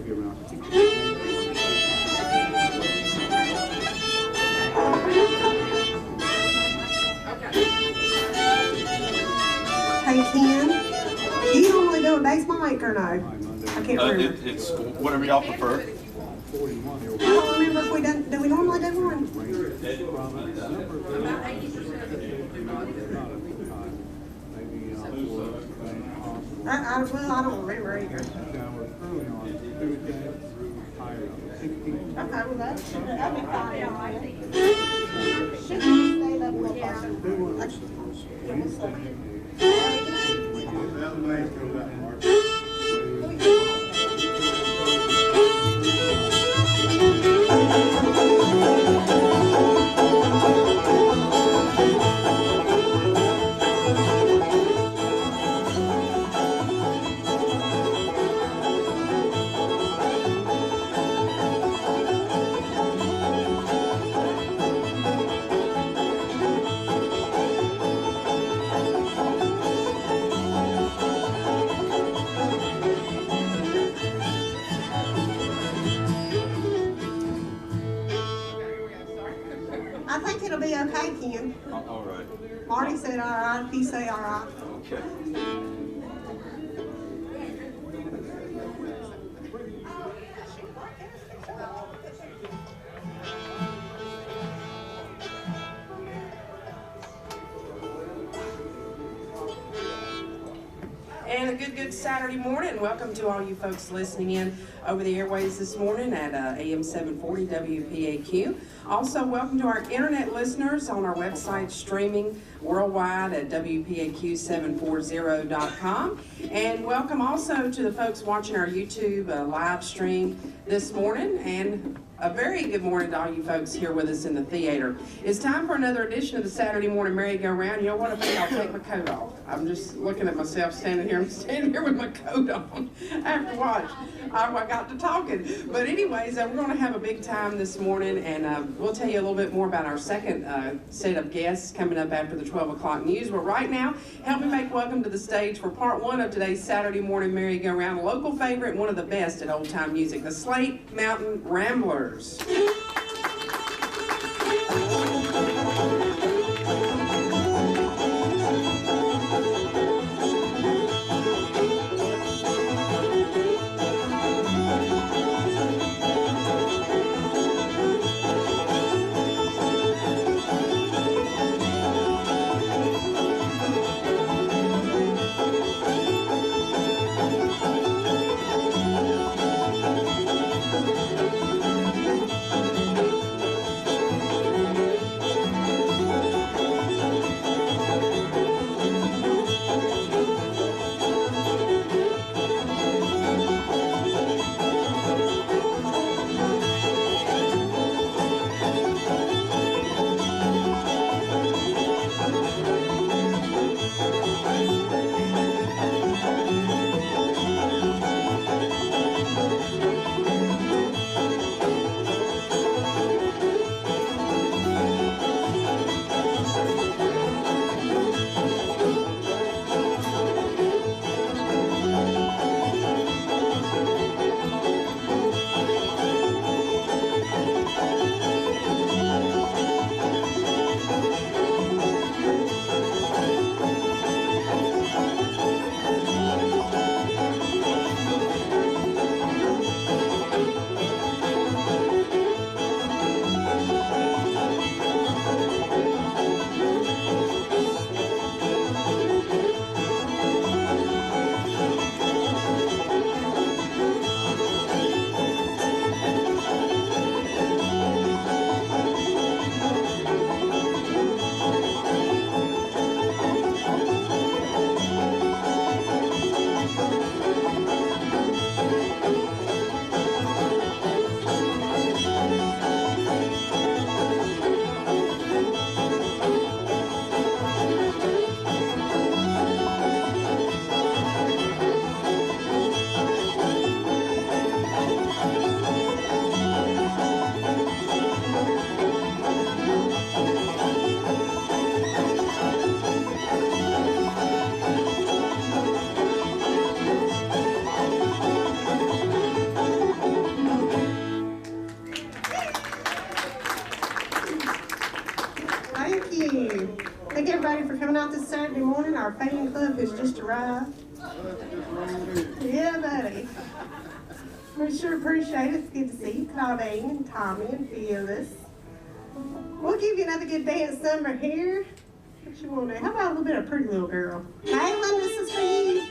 Hey Ken, do you normally do a bass mic or no? I can't remember. It's whatever y'all prefer. I don't remember if we done. Do we normally do one? Well, I don't remember either. Okay, well that'd be fine. Should we stay that little closer? I think it'll be okay, Ken. All right. Marty said all right, he said all right. Okay. And a good Saturday morning. Welcome to all you folks listening in over the airways this morning at AM 740 WPAQ. Also, welcome to our internet listeners on our website streaming worldwide at WPAQ740.com. And welcome also to the folks watching our YouTube live stream this morning. And a very good morning to all you folks here with us in the theater. It's time for another edition of the Saturday Morning Merry-Go-Round. You know what, I think I'll take my coat off. I'm just looking at myself standing here. I'm standing here with my coat on after watch. I got to talking. But anyways, we're going to have a big time this morning, and we'll tell you a little bit more about our second set of guests coming up after the 12 o'clock news. But right now, help me make welcome to the stage for part one of today's Saturday Morning Merry-Go-Round, a local favorite and one of the best at old-time music, the Slate Mountain Ramblers. our fan club who's just arrived. Yeah, buddy. We sure appreciate it. It's good to see you, Claudine and Tommy and Phyllis. We'll give you another good dance number here. What you want to do? How about a little bit of Pretty Little Girl? Caitlin, this is for you.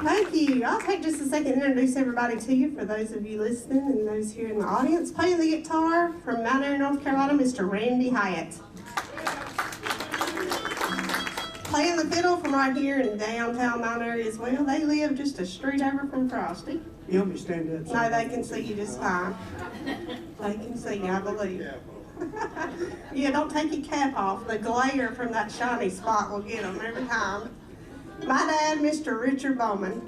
Thank you. I'll take just a second to introduce everybody to you for those of you listening and those here in the audience. Playing the guitar from Mount Airy, North Carolina, Mr. Randy Hyatt. Playing the fiddle from right here in downtown Mount Airy as well. They live just a street over from Frosty. You want me to stand up? No, they can see you just fine. They can see you, I believe. Yeah, don't take your cap off. The glare from that shiny spot will get them every time. My dad, Mr. Richard Bowman.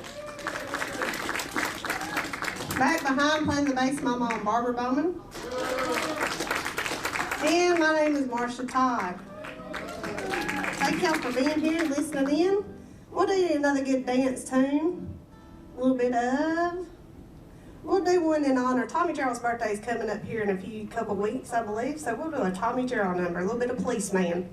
Back behind playing the bass, my mom, Barbara Bowman. And my name is Marcia Todd. Thank y'all for being here and listening in. We'll do another good dance tune. A little bit of... We'll do one in honor. Tommy Gerald's birthday is coming up here in a couple weeks, I believe. So we'll do a Tommy Gerald number, a little bit of Policeman.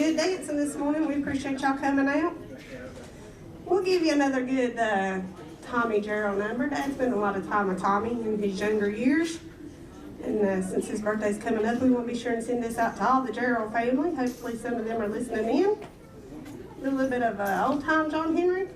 good dancing this morning. We appreciate y'all coming out. We'll give you another good Tommy Gerald number. Dad spent a lot of time with Tommy in his younger years. And since his birthday's coming up, we want to be sure and send this out to all the Gerald family. Hopefully some of them are listening in. A little bit of old time John Henry.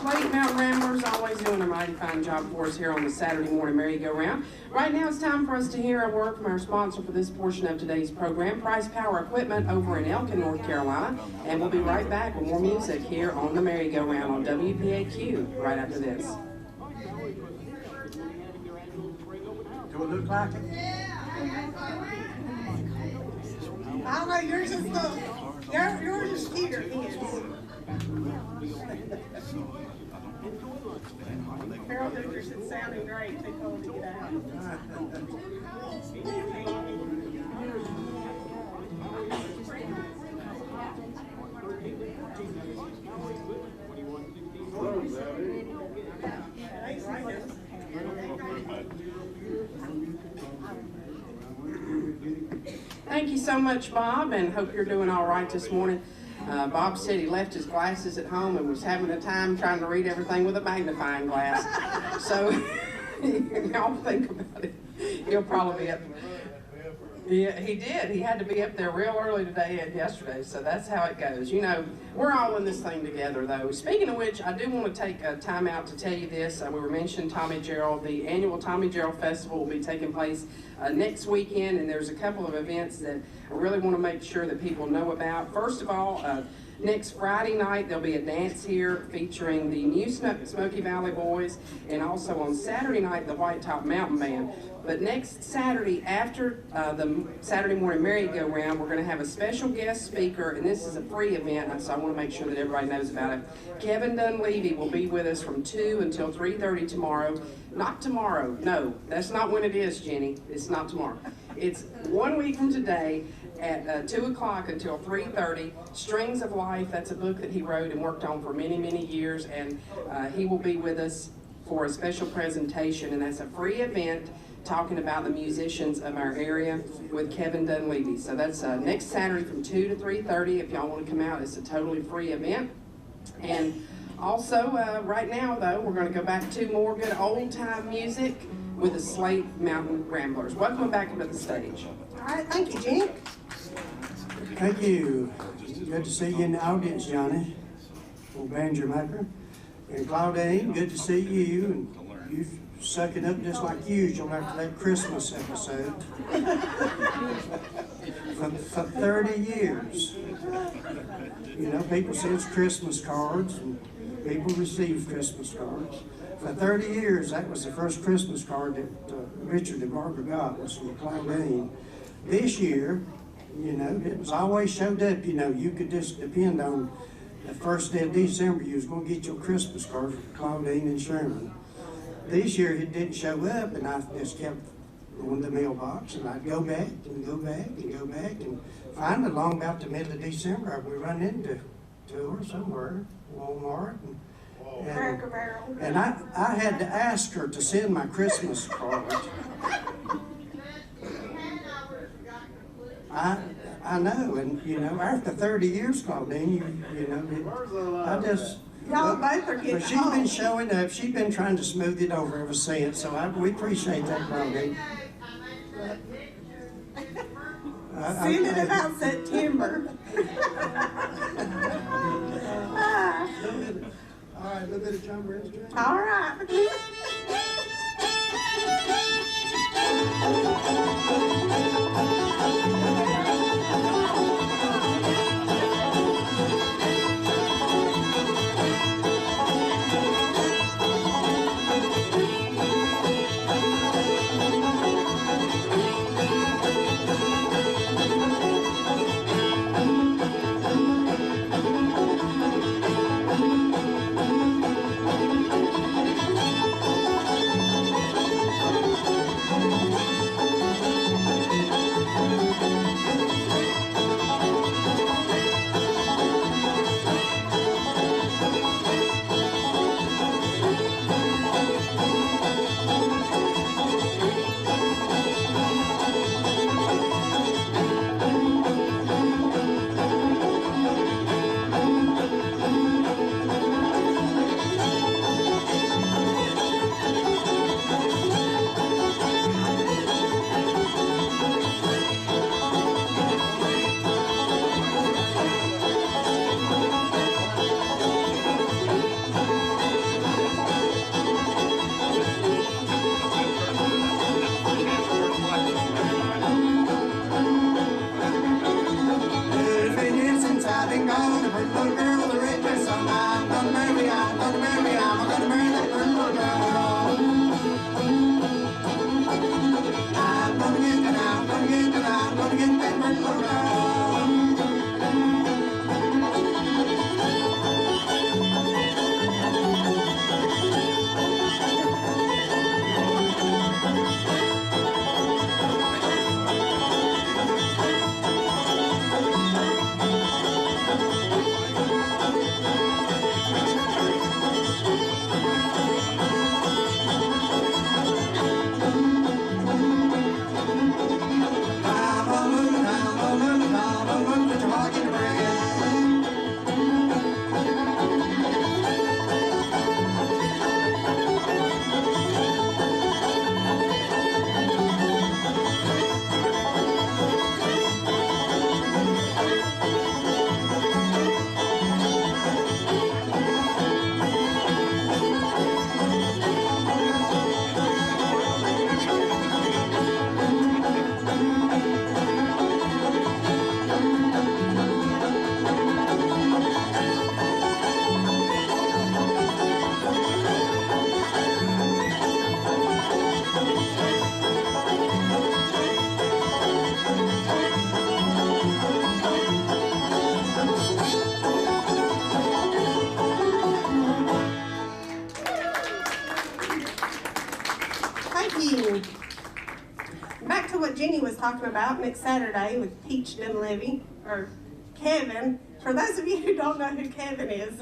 Slate Ramblers always doing a mighty fine job for us here on the Saturday morning merry-go-round. Right now it's time for us to hear a word from our sponsor for this portion of today's program, Price Power Equipment over in Elkin, North Carolina. And we'll be right back with more music here on the merry-go-round on WPAQ right after this. Do it look like it? I know yours is yours is here, his. Harold Dickerson sounding great. They told me to get out. Thank you so much, Bob, and hope you're doing all right this morning. Bob said he left his glasses at home and was having a time trying to read everything with a magnifying glass. So, y'all think about it. He'll probably be up. Yeah, he did. He had to be up there real early today and yesterday, so that's how it goes. You know, we're all in this thing together, though. Speaking of which, I do want to take a time out to tell you this. We were mentioning Tommy Gerald. The annual Tommy Gerald Festival will be taking place next weekend, and there's a couple of events that I really want to make sure that people know about. First of all, next Friday night, there'll be a dance here featuring the new Smoky Valley Boys, and also on Saturday night, the White Top Mountain Band. But next Saturday, after the Saturday morning Merry-Go-Round, we're going to have a special guest speaker, and this is a free event, so I want to make sure that everybody knows about it. Kevin Dunleavy will be with us from 2 until 3:30 tomorrow. Not tomorrow, no, that's not when it is, Jenny. It's not tomorrow. It's 1 week from today at 2 o'clock until 3:30. Strings of Life, that's a book that he wrote and worked on for many, many years, and he will be with us for a special presentation, and that's a free event talking about the musicians of our area with Kevin Dunleavy. So that's next Saturday from 2 to 3:30. If y'all want to come out, it's a totally free event. And also, right now, though, we're going to go back to more good old-time music with the Slate Mountain Ramblers. Welcome back to the stage. All right, thank you, Jenny. Thank you. Good to see you in the audience, Johnny. Old banjo maker. And Claudine, good to see you. And you sucking up just like usual after that Christmas episode. For 30 years. You know, people send Christmas cards and people receive Christmas cards. For 30 years, that was the first Christmas card that Richard and Barbara got, was from Claudine. This year, you know, it was always showed up. You know, you could just depend on the first day of December, you was going to get your Christmas card from Claudine and Sherman. This year, it didn't show up, and I just kept going to the mailbox, and I'd go back and go back and go back, and finally, along about the middle of December, we run into her somewhere, Walmart, and I had to ask her to send my Christmas card. I know, and you know, after 30 years, Claudine, you know, I just. Y'all both are getting But she's been showing up. She's been trying to smooth it over ever since. So we appreciate that, Claudine. Send it about September. All right, a little bit of John Brent's drink. All right. talking about next Saturday with Peach Dunleavy, or Kevin. For those of you who don't know who Kevin is,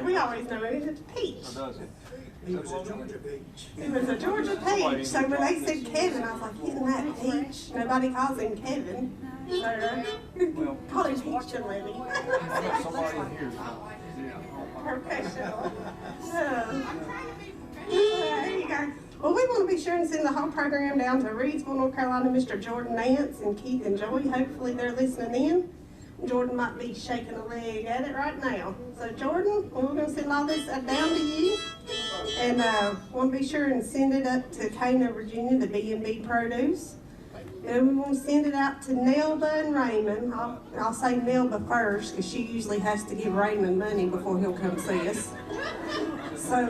we always know him as Peach. He was a Georgia peach. He was a Georgia Peach. So when they said Kevin, I was like, isn't that Peach? Nobody calls him Kevin. So, call him Peach Dunleavy. Professional. There you go. Well, we want to be sure and send the whole program down to Reedsville, North Carolina, Mr. Jordan Nance and Keith and Joey. Hopefully they're listening in. Jordan might be shaking a leg at it right now. So Jordan, we're going to send all this down to you. And want to be sure and send it up to Cana, Virginia, the B&B Produce. And we want to send it out to Nelba and Raymond. I'll say Nelba first because she usually has to give Raymond money before he'll come see us. So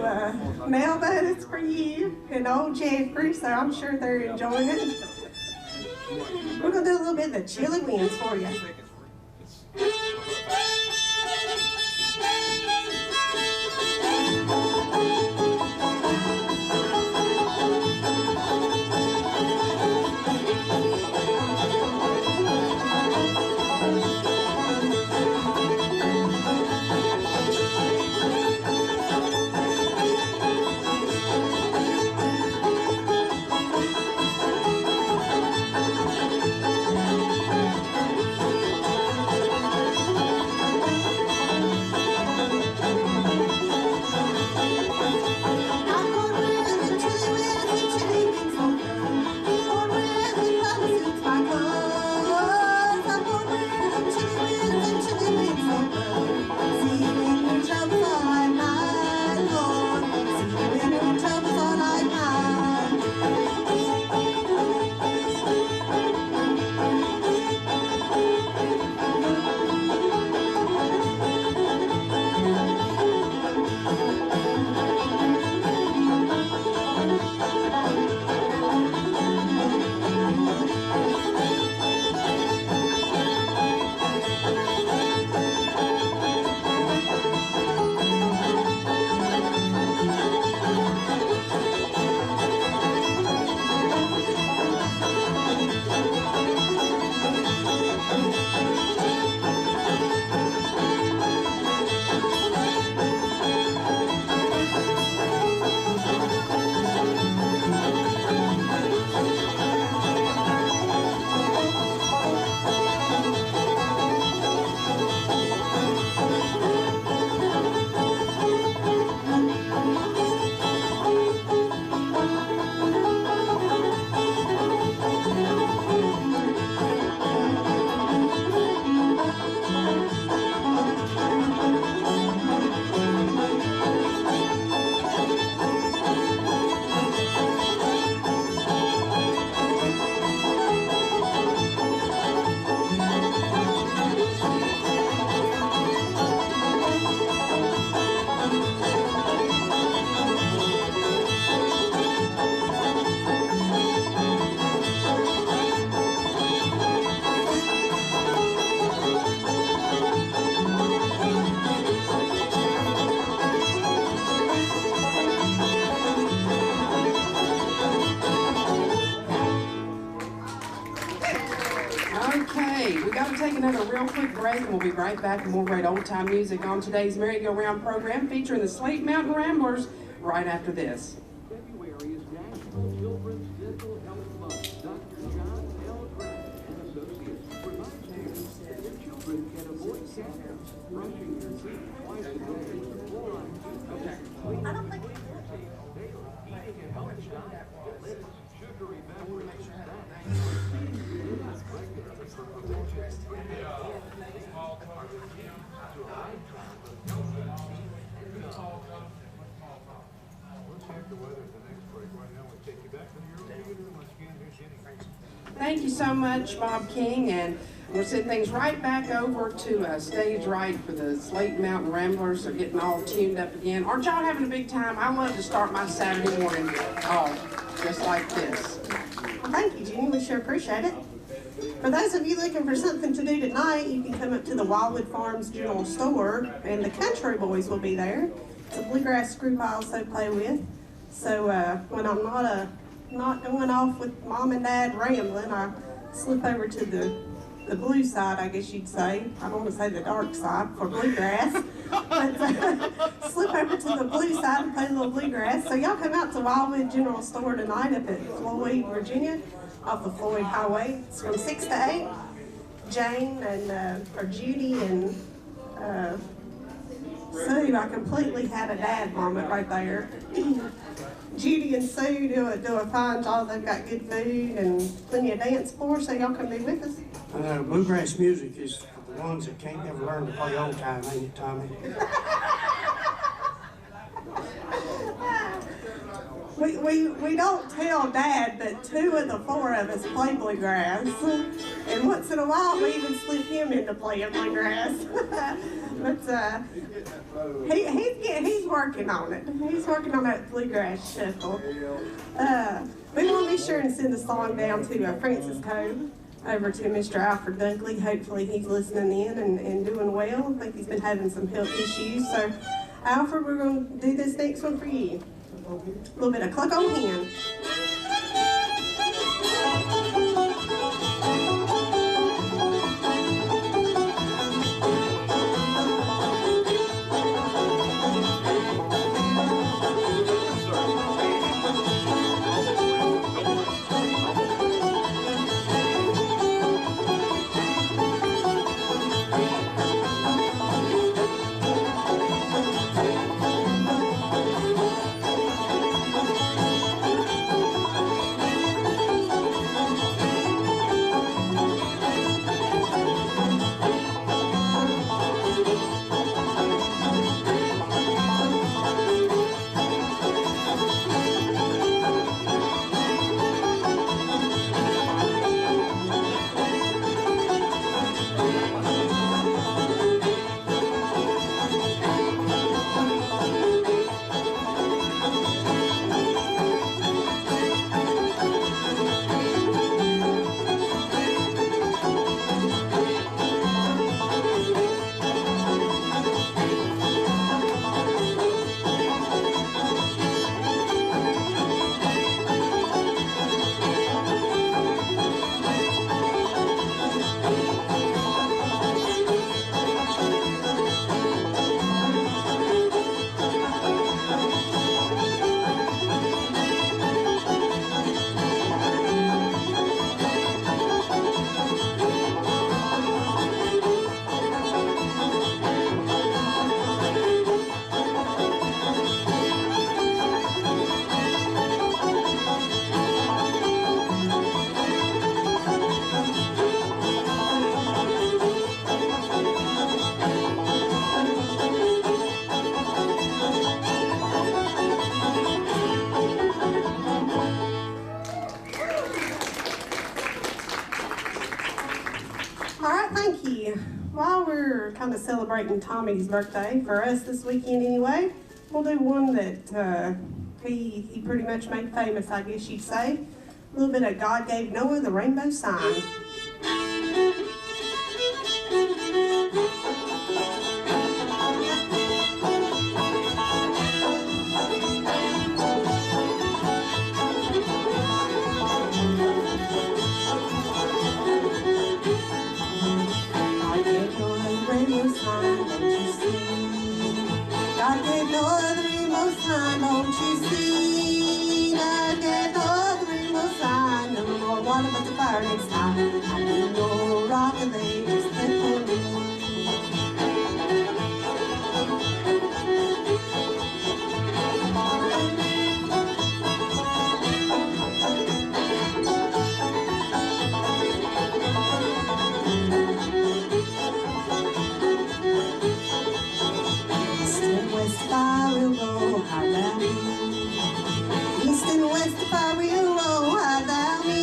Nelba, it's for you, and old Jeffrey, so I'm sure they're enjoying it. We're going to do a little bit of the chilly winds for you. Another real quick break, and we'll be right back with more great old-time music on today's Merry-Go-Round program featuring the Slate Mountain Ramblers right after this. February is National Children's Dental Health Month. Dr. John Alfred and Associates reminds parents that their children can avoid cavities, brushing their teeth twice a day with fluoride toothpaste. I don't think eating a healthy diet limits sugary beverages. Thank you so much, Bob King, and we'll send things right back over to stage right for the Slate Mountain Ramblers. They're getting all tuned up again. Aren't y'all having a big time? I love to start my Saturday morning off just like this. Well, thank you, Jenny. We sure appreciate it. For those of you looking for something to do tonight, you can come up to the Wildwood Farms General Store, and the Country Boys will be there. It's a bluegrass group I also play with. So when I'm not going off with Mom and Dad rambling, I slip over to the blue side, I guess you'd say. I don't want to say the dark side for bluegrass, but slip over to the blue side and play a little bluegrass. So y'all come out to Wildwood General Store tonight up at Floyd, Virginia, off the Floyd Highway. It's from 6 to 8. Jane and or Judy and Sue, I completely had a dad moment right there. Judy and Sue do a fine job. They've got good food and plenty of dance floor, so y'all can be with us. Bluegrass music is the ones that can't never learn to play old time, ain't it, Tommy? We don't tell Dad that 2 of the 4 of us play bluegrass, and once in a while we even slip him into playing bluegrass. But he's working on it. He's working on that bluegrass shuffle. We want to be sure and send the song down to Francis Cove over to Mr. Alfred Dunkley. Hopefully he's listening in and doing well. I think he's been having some health issues. So Alfred, we're going to do this next one for you. A little bit of Cluck on Hen. While we're kind of celebrating Tommy's birthday, for us this weekend anyway, we'll do one that he pretty much made famous, I guess you'd say. A little bit of God Gave Noah the Rainbow Sign. Next time, I need no rock and they just live for me. East and west if I will go, high down me. East and west if I will go, high down me.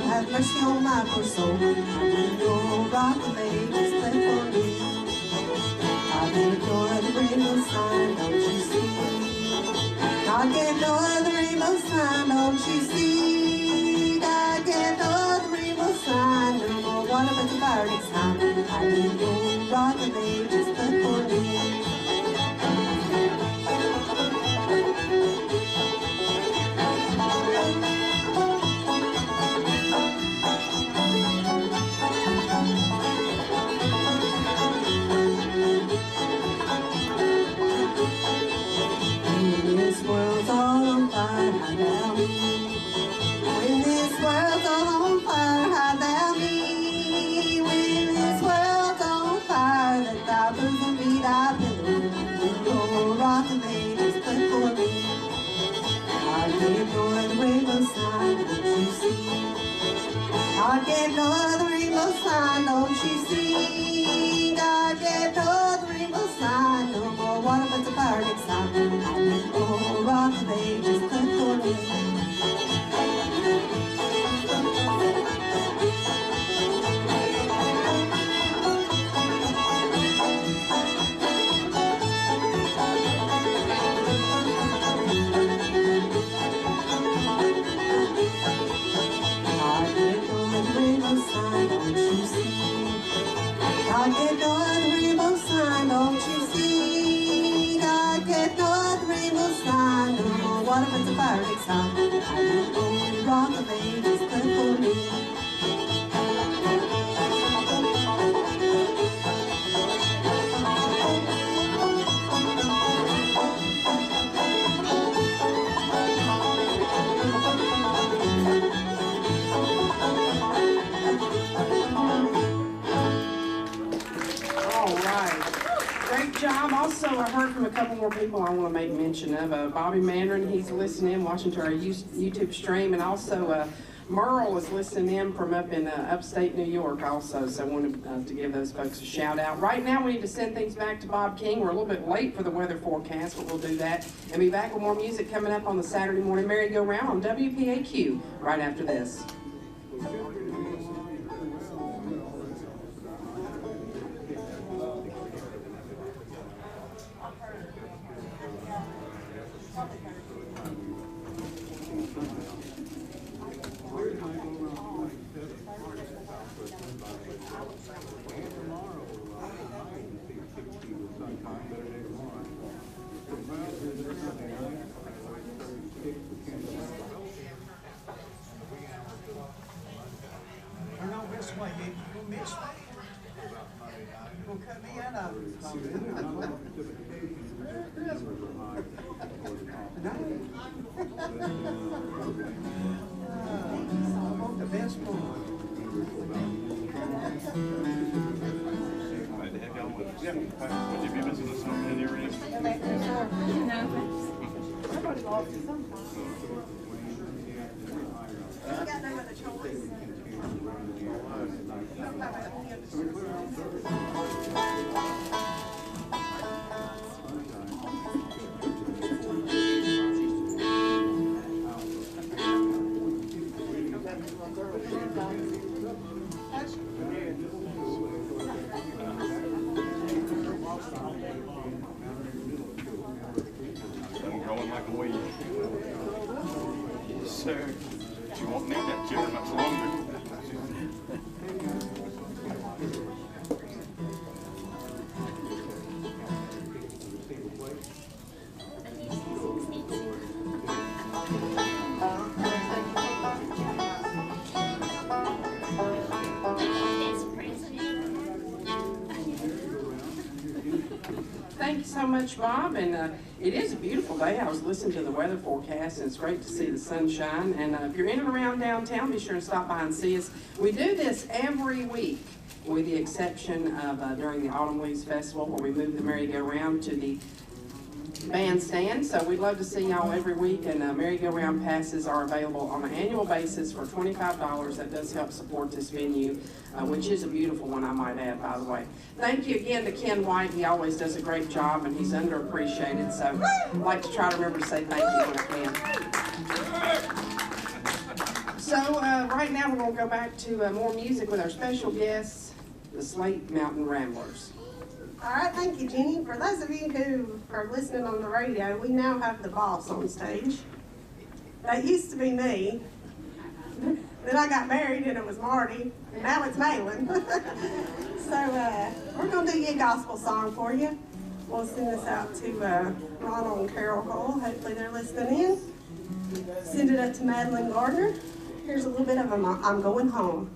Have mercy on my poor soul. I need no rock and they just play for me. I get no other rainbow sign, don't you see? I get no other rainbow sign, don't you see? I get no other rainbow sign, no more water but the fire next time. I need no rock and they just play for me. God gave Noah the rainbow sign, don't you see? God gave Noah the rainbow sign, no more water but the burning sun. Oh, rock of ages, good for me. God gave Noah the rainbow sign, don't you see? God gave Noah the rainbow sign, no more water but the burning sun. Oh, rock of ages, good for me. Job. Also, I heard from a couple more people I want to make mention of. Bobby Mandarin, he's listening in, watching to our YouTube stream, and also Merle is listening in from up in upstate New York also, so I wanted to give those folks a shout out. Right now we need to send things back to Bob King. We're a little bit late for the weather forecast, but we'll do that and be back with more music coming up on the Saturday morning merry-go-round on WPAQ right after this. Turn on this way, you gonna miss me. You gonna cut me out of it. I want the best one. Glad to have y'all with us. Yeah. Would you be missing the snow in the area? No. Everybody lost it sometime. I got no other choice. I'm growing like a weed. Yes, sir. But you won't need that chair much longer. Thank you so much, Bob. And it is a beautiful day. I was listening to the weather forecast, and it's great to see the sunshine. And if you're in and around downtown, be sure to stop by and see us. We do this every week, with the exception of during the Autumn Leaves Festival, where we move the merry-go-round to the bandstand. So we'd love to see y'all every week, and merry-go-round passes are available on an annual basis for $25. That does help support this venue, which is a beautiful one, I might add, by the way. Thank you again to Ken White. He always does a great job, and he's underappreciated, so I'd like to try to remember to say thank you when I can. So right now we're going to go back to more music with our special guests, the Slate Mountain Ramblers. All right, thank you, Jenny. For those of you who are listening on the radio, we now have the boss on stage. That used to be me. Then I got married and it was Marty, and now it's Malin. So we're going to do a gospel song for you. We'll send this out to Ronald and Carol Cole. Hopefully they're listening in. Send it up to Madeline Gardner. Here's a little bit of I'm Going Home.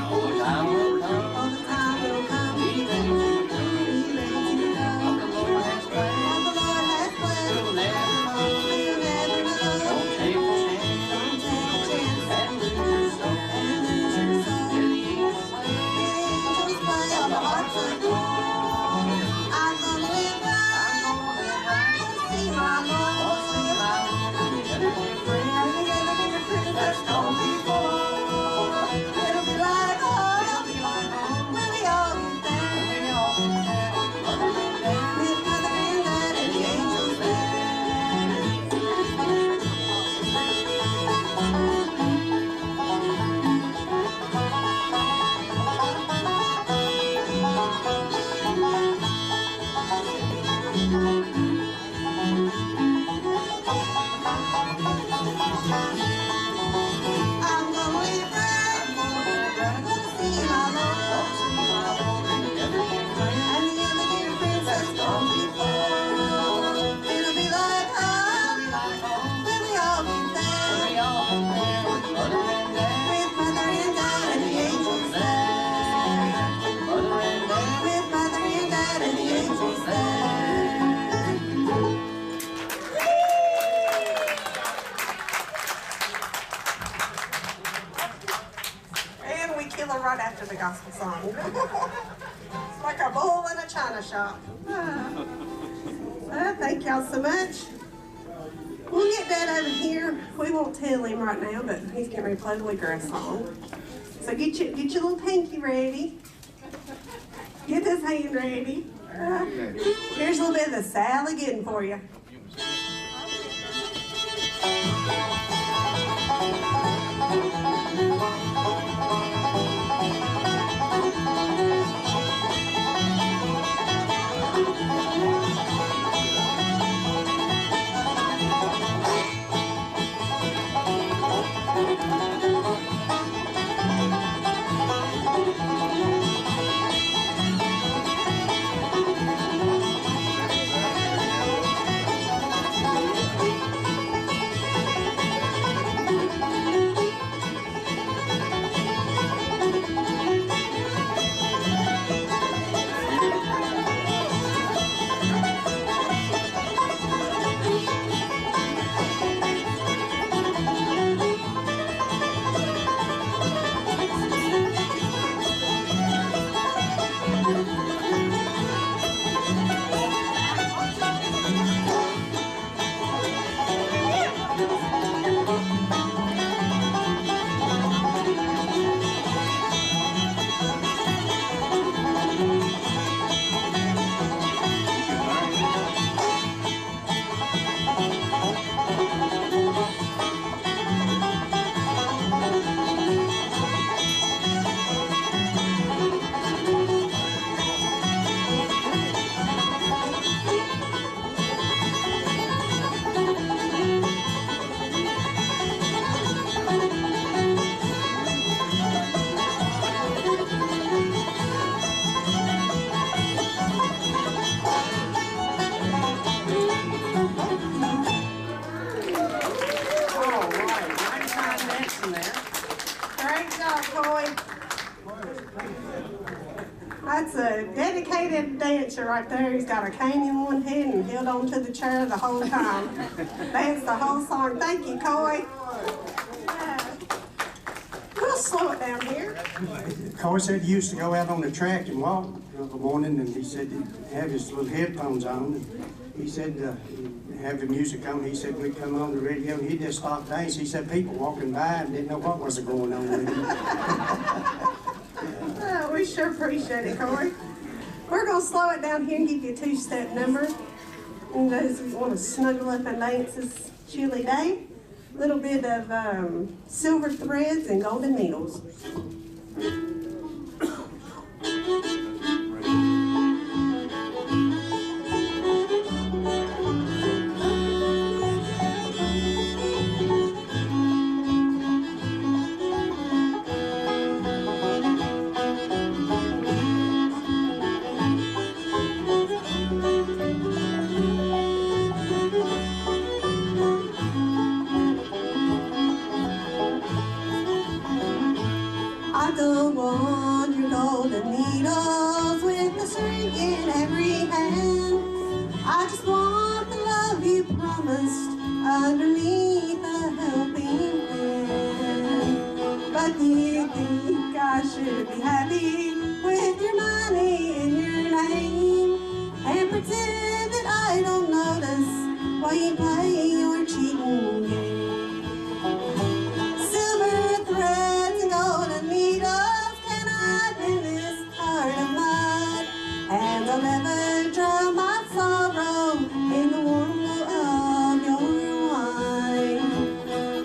All the time will come. Be ready to go. What the Lord has planned. We'll never know. Don't take a chance. And lose your soul. Hear the angels play on the harps of gold. I'm gonna live right. See my Lord. That's gonna be born. It'll be like home when we all get there. With Mother and Dad and the angels there. I'm gonna live right. Gonna see my Lord. And the other dear friends that's gonna be born. It'll be like home when we all get there. With Mother and Dad and the angels there. With Mother and Dad and the angels there. And we kill her right after the gospel song. It's like a bull in a china shop. Thank y'all so much. We'll get Dad over here. We won't tell him right now, but he's getting ready to play the bluegrass song. So get your little pinky ready. Get this hand ready. Here's a little bit of the Sally Gooden for you. That's a dedicated dancer right there. He's got a cane in one hand and held on to the chair the whole time. Danced the whole song. Thank you, Coy. We'll slow it down here. Coy said he used to go out on the track and walk in the morning, and he said he'd have his little headphones on. And he said he'd have the music on. He said we'd come on the radio and he'd just stop dance. He said people walking by and didn't know what was going on with him. We sure appreciate it, Coy. We're going to slow it down here and give you a two-step number. And those who want to snuggle up and dance this chilly day. A little bit of silver threads and golden needles. the 100 golden needles with the shrink in every hand. I just want the love you promised underneath a helping hand. But do you think I should be happy with your money in your name and pretend that I don't notice while you play your cheating game? Silver threads and golden needles cannot mend this heart of mine, and I'll never drown my sorrow in the warm glow of your wine.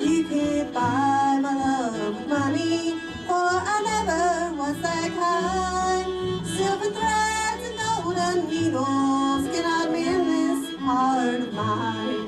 You can't buy my love with money, for I never was that kind. Silver threads and golden needles cannot mend this heart of mine.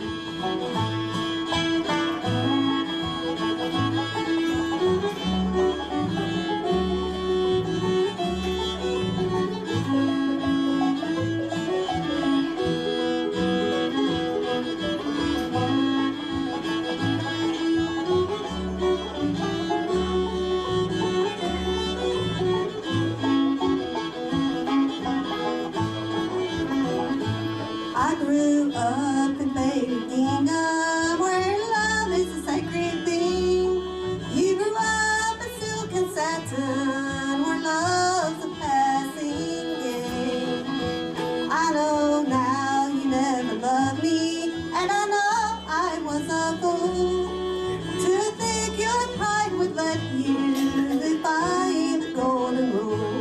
I grew up in Baby Kingdom where love is a sacred thing. You grew up in silk and satin where love's a passing game. I know now you never loved me, and I know I was a fool to think your pride would let you defy the golden rule.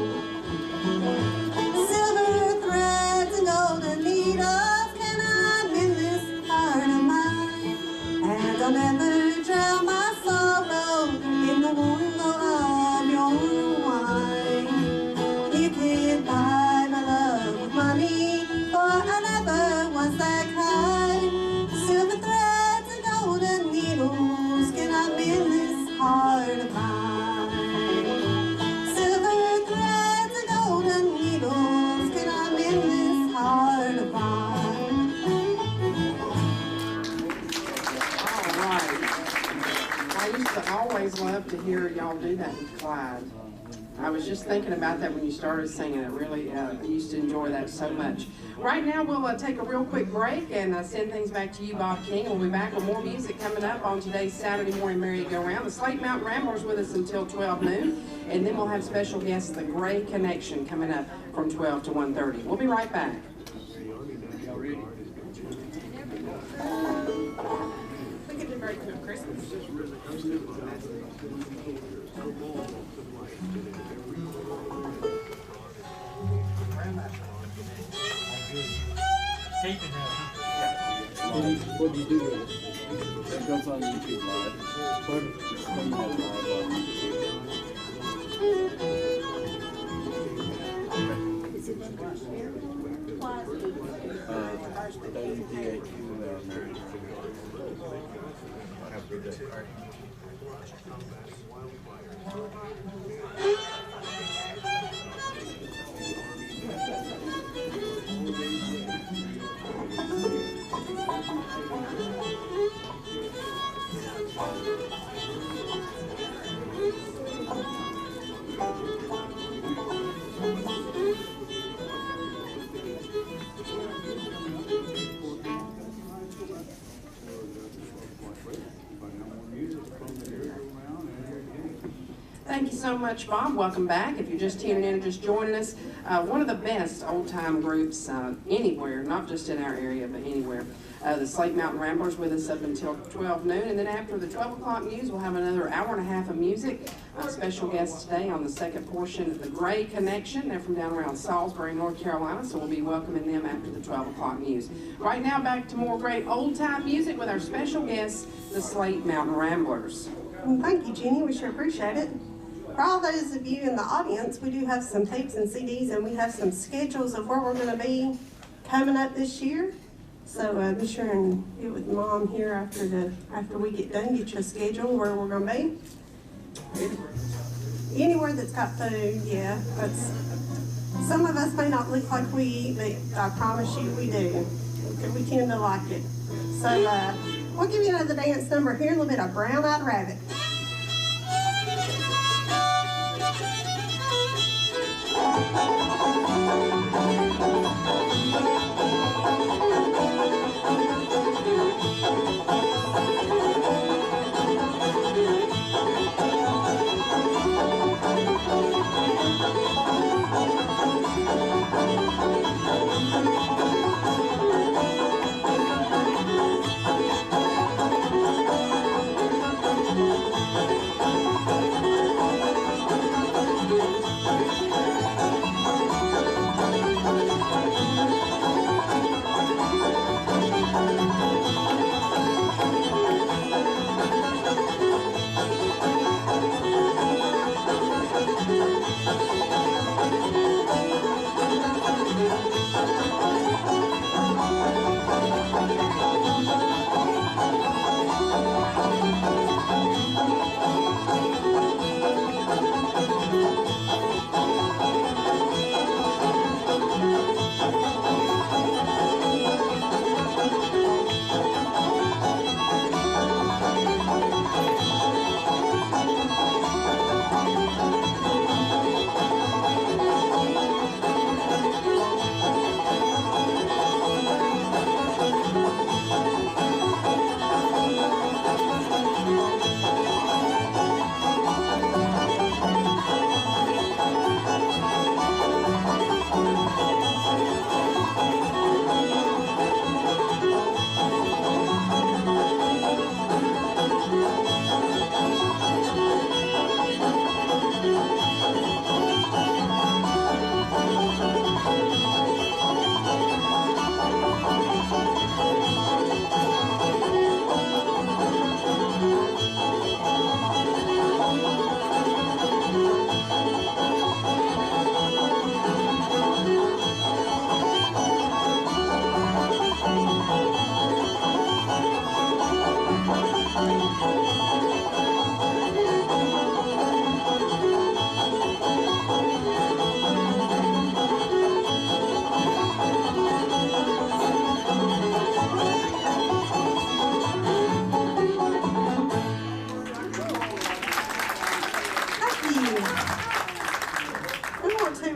Silver threads and golden needles cannot mend this heart of mine, and I'll never drown my sorrow in the warm glow of your wine. You can't buy my love with money, for I never was that kind. Silver threads and golden needles cannot mend this heart of mine. Silver threads and golden needles cannot mend this heart of mine. All right. I used to always love to hear y'all do that with Clyde. I was just thinking about that when you started singing it. Really, I used to enjoy that so much. Right now, we'll take a real quick break and send things back to you, Bob King. We'll be back with more music coming up on today's Saturday morning Merry-Go-Round. The Slate Mountain Ramblers with us until 12 noon, and then we'll have special guests, the Gray Connection, coming up from 12 to 1:30. We'll be right back. We could do very good Christmas. What do you do with it? It goes on YouTube live. When you have live on WPAQ Thank you so much, Bob. Welcome back. If you're just tuning in and just joining us, one of the best old-time groups anywhere, not just in our area, but anywhere. The Slate Mountain Ramblers with us up until 12 noon, and then after the 12 o'clock news, we'll have another hour and a half of music. Special guests today on the second portion of the Gray Connection. They're from down around Salisbury, North Carolina, so we'll be welcoming them after the 12 o'clock news. Right now, back to more great old-time music with our special guests, the Slate Mountain Ramblers. Well, thank you, Jenny. We sure appreciate it. For all those of you in the audience, we do have some tapes and CDs, and we have some schedules of where we're going to be coming up this year. So be sure and get with Mom here after we get done. Get you a schedule where we're going to be. Anywhere that's got food, yeah. That's, some of us may not look like we eat, but I promise you we do. We tend to like it. So we'll give you another dance number here, a little bit of Brown Eyed Rabbit.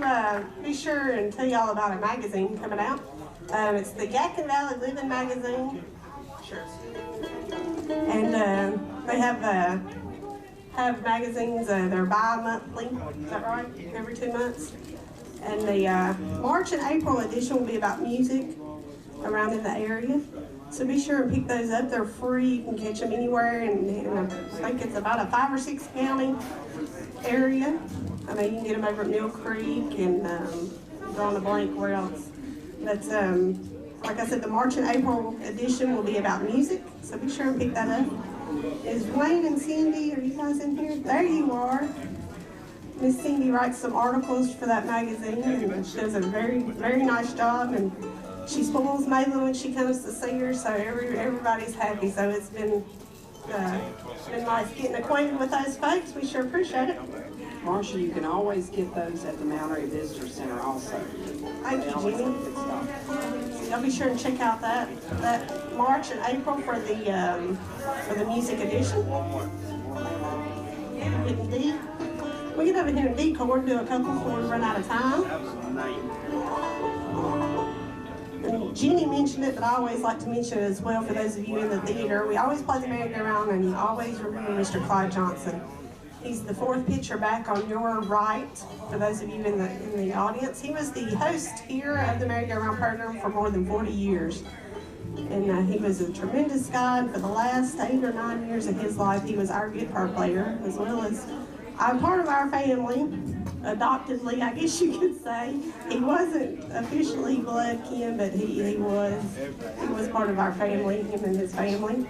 to be sure and tell y'all about a magazine coming out. It's the Yakin Valley Living magazine. Sure. And they have magazines. They're bi-monthly. Is that right? Every 2 months. And the March and April edition will be about music around in the area. So be sure and pick those up. They're free. You can catch them anywhere. And I think it's about a 5 or 6 county area. I mean, you can get them over at Mill Creek and drawing a blank where else. But like I said, the March and April edition will be about music. So be sure and pick that up. Is Wayne and Cindy, are you guys in here? There you are. Miss Cindy writes some articles for that magazine, and she does a very, very nice job. And she spoils Maylin when she comes to see her, so everybody's happy. So it's been nice getting acquainted with those folks. We sure appreciate it. Marsha, you can always get those at the Mount Airy Visitor Center also. Thank you, Jenny. Y'all be sure and check out that March and April for the music edition. Getting deep. We get over here in decor, do a couple before we run out of time. And Jenny mentioned it, but I always like to mention it as well for those of you in the theater. We always play the merry-go-round and always remember Mr. Clyde Johnson. He's the fourth picture back on your right, for those of you in the audience. He was the host here of the merry-go-round program for more than 40 years. And he was a tremendous guide for the last 8 or 9 years of his life. He was our guitar player, as well as part of our family, adoptedly, I guess you could say. He wasn't officially blood kin, but he was part of our family, him and his family.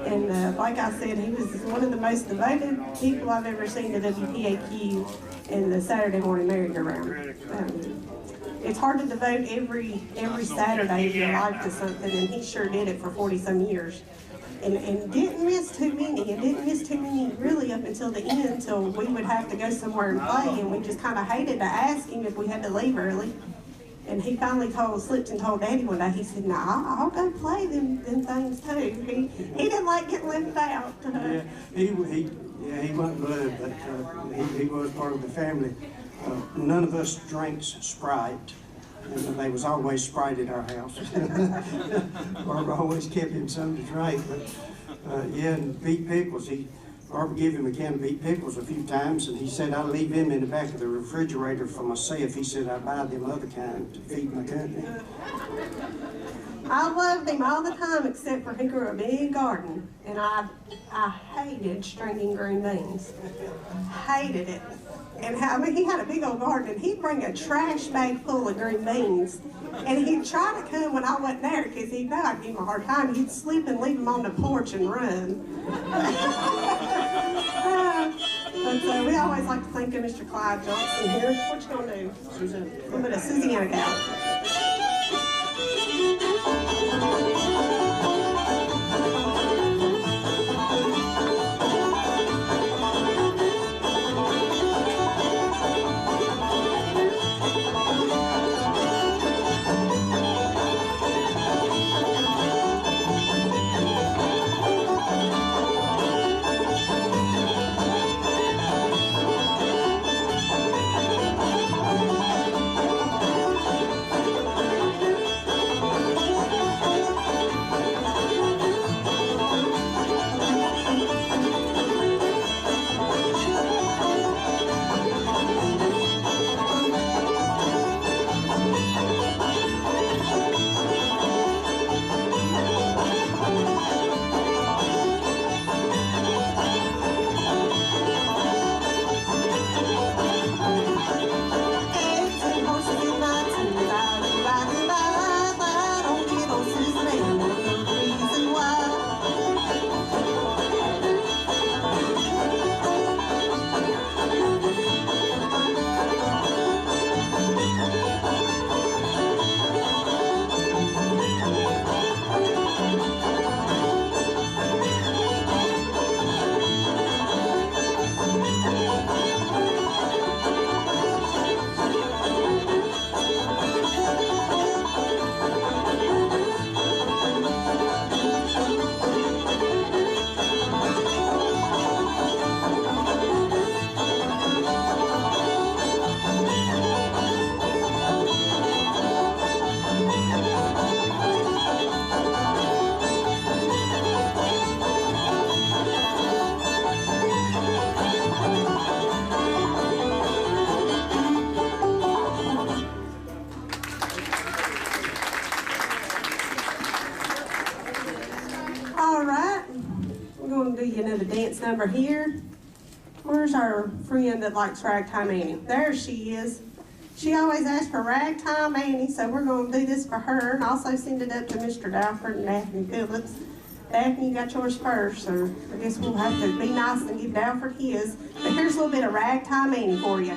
And like I said, he was one of the most devoted people I've ever seen to WPAQ in the Saturday morning merry-go-round. It's hard to devote every Saturday of your life to something, and he sure did it for 40-some years. And didn't miss too many, really up until the end, until we would have to go somewhere and play, and we just kind of hated to ask him if we had to leave early. And he finally slipped and told Daddy one day, he said, "No, I'll go play them things too." He didn't like getting left out. He wasn't blood, but he was part of the family. None of us drank Sprite. And they was always Sprite at our house. Barbara always kept him something to drink. But yeah, and beet pickles. Barbara gave him a can of beet pickles a few times, and he said, "I leave them in the back of the refrigerator for myself." He said, "I buy them other kind to feed my company." I loved him all the time, except for he grew a big garden, and I hated stringing green beans. Hated it. And he had a big old garden, and he'd bring a trash bag full of green beans, and he'd try to come when I wasn't there, because he'd know I'd give him a hard time. He'd slip and leave them on the porch and run. But we always like to thank Mr. Clyde Johnson here. What you gonna do? A little bit of Susanna Gal. number here. Where's our friend that likes Ragtime Annie? There she is. She always asks for Ragtime Annie, so we're going to do this for her and also send it up to Mr. Alfred and Daphne Phillips. Daphne, you got yours first, so I guess we'll have to be nice and give Alfred his. But here's a little bit of Ragtime Annie for you.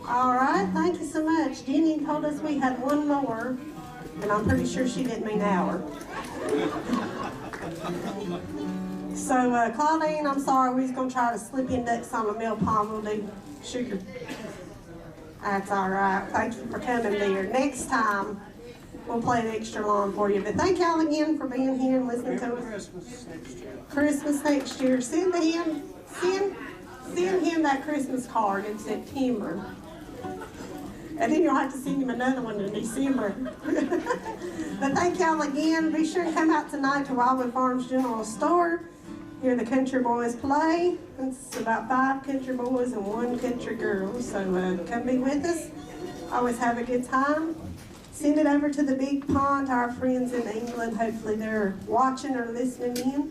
All right, thank you so much. Jenny told us we had one more, and I'm pretty sure she didn't mean hour. So, Claudine, I'm sorry, we was going to try to slip in ducks on the mill pond. We'll do sugar. That's all right. Thank you for coming, dear. Next time, we'll play the extra long for you. But thank y'all again for being here and listening to us. Christmas next year. Send him that Christmas card in September. And then you'll have to send him another one in December. But thank y'all again. Be sure to come out tonight to Wildwood Farms General Store. Hear the country boys play. It's about 5 country boys and 1 country girl. So come be with us. Always have a good time. Send it over to the big pond to our friends in England. Hopefully they're watching or listening in.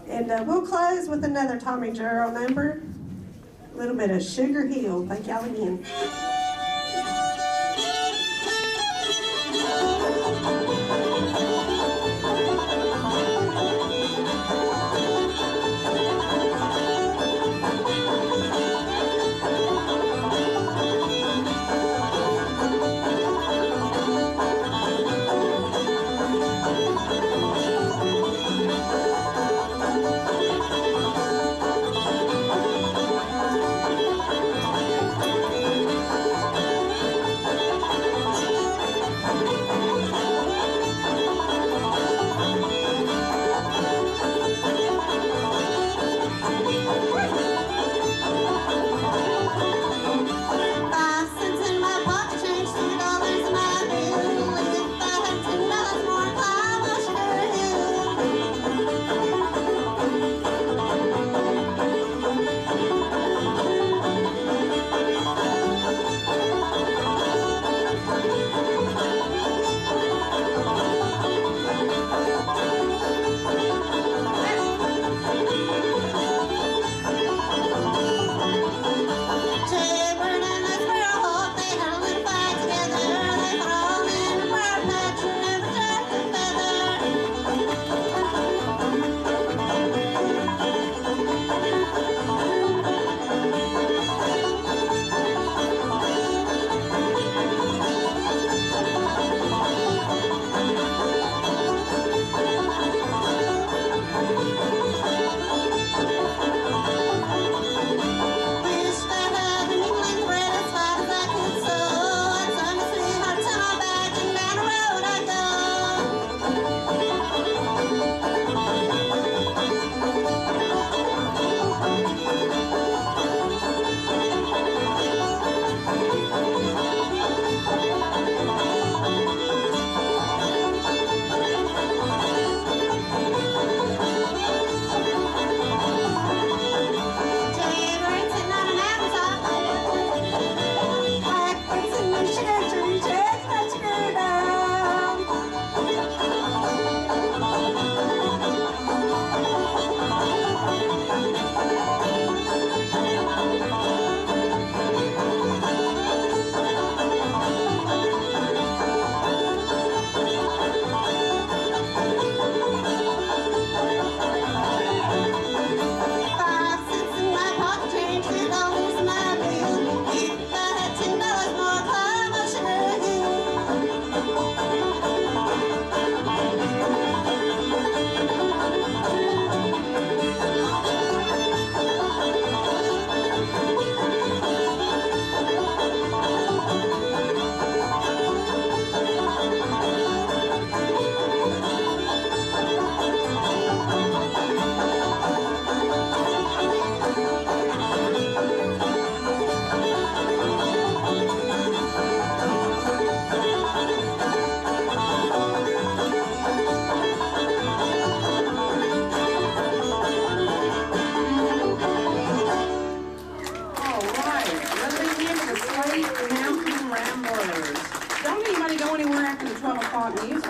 And we'll close with another Tommy Gerald number. A little bit of Sugar Hill. Thank y'all again.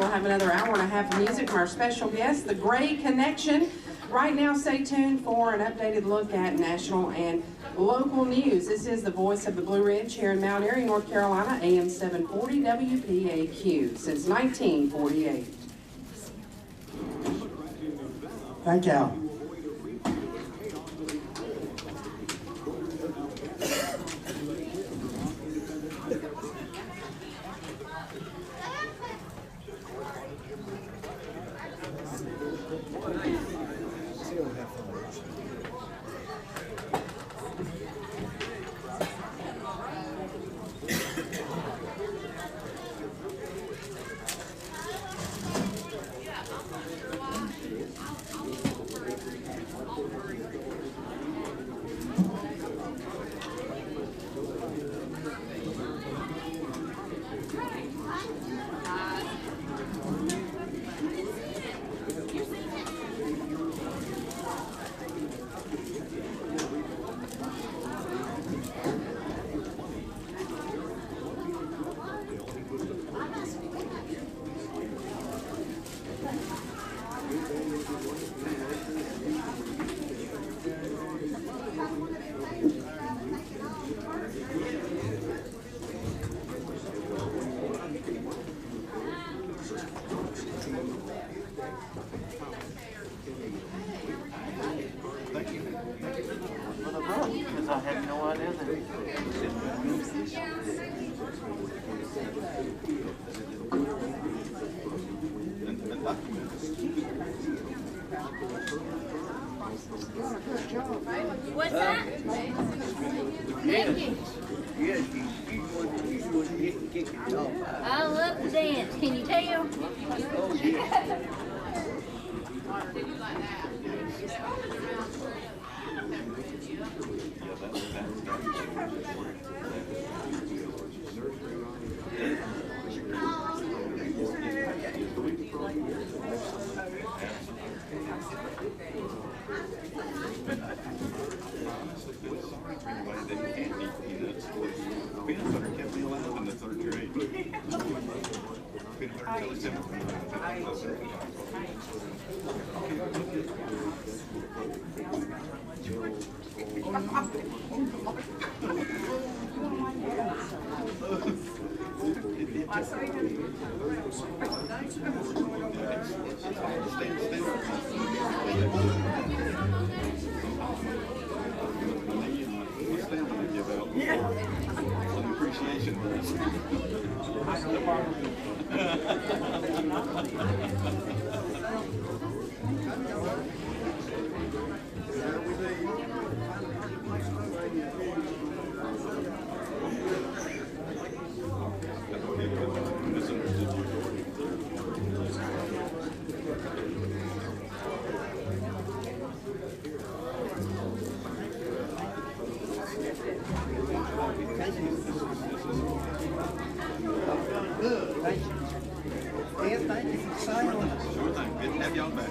We'll have another hour and a half of music from our special guest, The Gray Connection. Right now, stay tuned for an updated look at national and local news. This is the voice of the Blue Ridge here in Mount Airy, North Carolina, AM 740 WPAQ since 1948. Thank you. What's that? Thank you. I love to dance. Can you tell? Peanut butter kept me alive in the third grade. Peanut butter jelly appreciation. Good, thank you. Dan, thank you for signing. Sure thing. Good to have y'all back.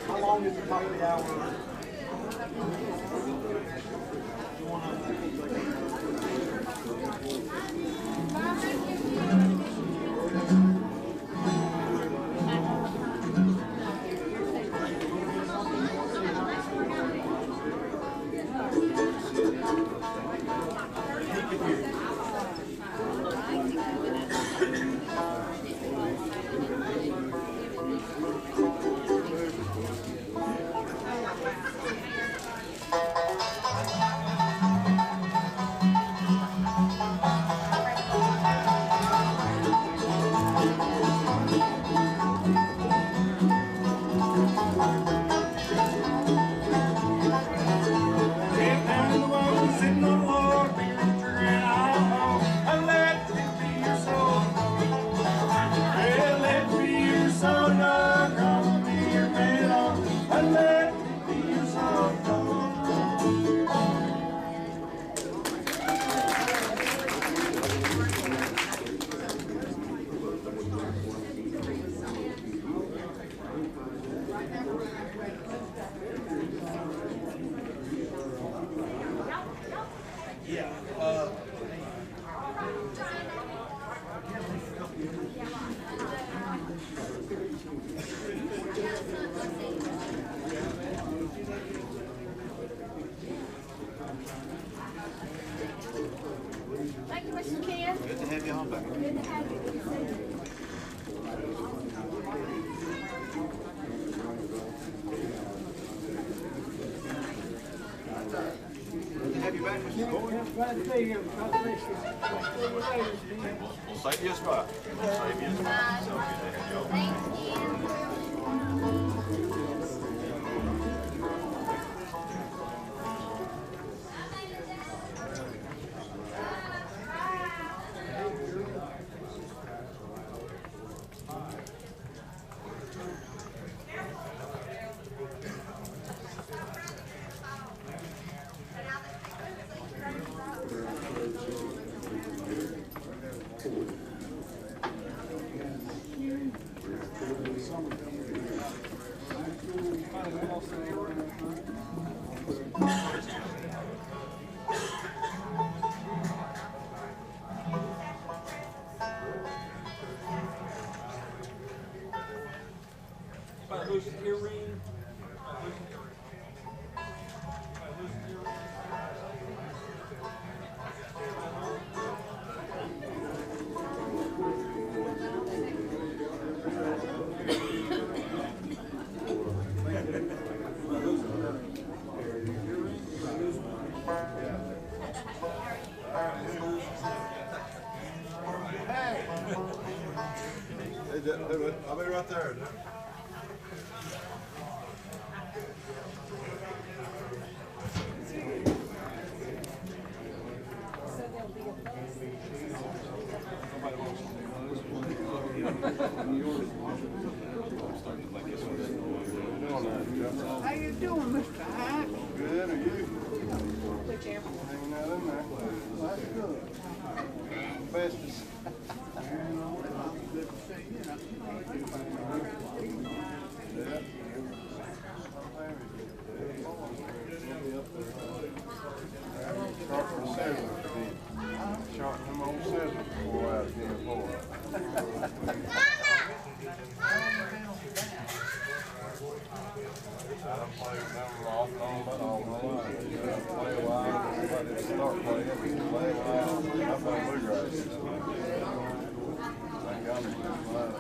How long is the top of the hour? Good to have you back, Mr. Boyd. Glad to be here. God bless you. We'll save you a spot. We'll save you a spot. So good to have you all. Thank you. I'll be right there. How you doing, Mr. Hyde? Good, are you? Hanging out in there. That's good. Bestest. Sharpen them old scissors before I get bored. I've played them off and on but all my life. I play a while, I didn't start playing, play a while. I play bluegrass. Thank God it's just mine.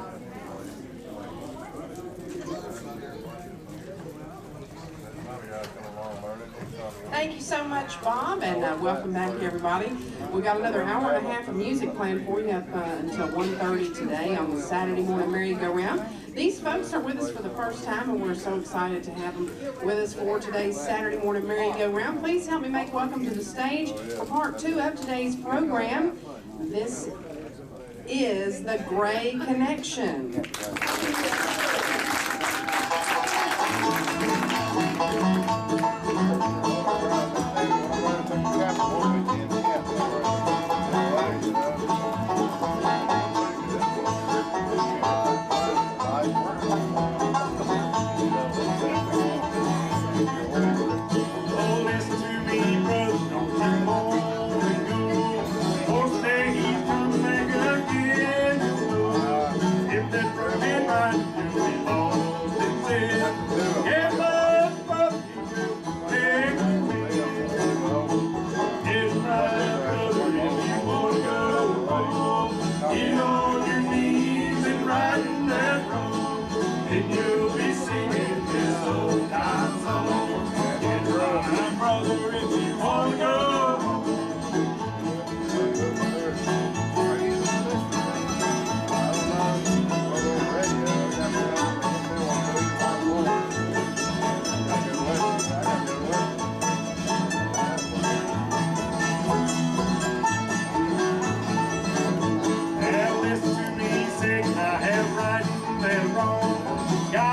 Thank you so much, Bob, and welcome back, everybody. We got another hour and a half of music planned for you up until 1:30 today on the Saturday morning merry-go-round. These folks are with us for the first time, and we're so excited to have them with us for today's Saturday morning merry-go-round. Please help me make welcome to the stage for part 2 of today's program. This is the Gray Connection. Got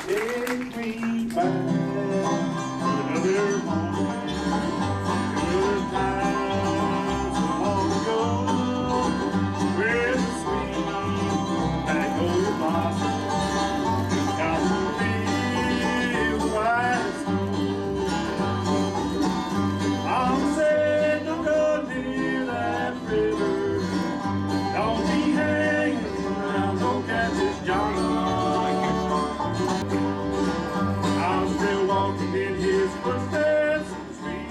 Take me back another morning. Good times so long ago, where the sweet magnolia blossom got to be white as snow. Mama said, don't go near that river. Don't be hanging around, don't catch this John. I'm still walking in his footsteps, sweet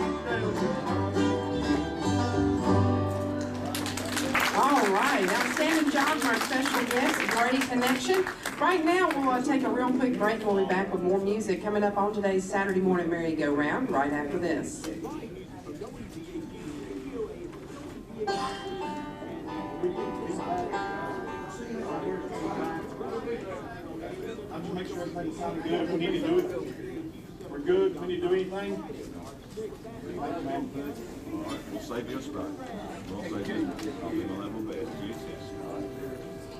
All right, outstanding job from our special guest, the Brady Connection. Right now, we'll take a real quick break and we'll be back with more music coming up on today's Saturday morning merry-go-round right after this. I'll just make sure everything sounds good. If we need to do it, we're good. If we need to do anything, All right, we'll save you a spot. We'll save you. I'll be on level bed. Yes, yes.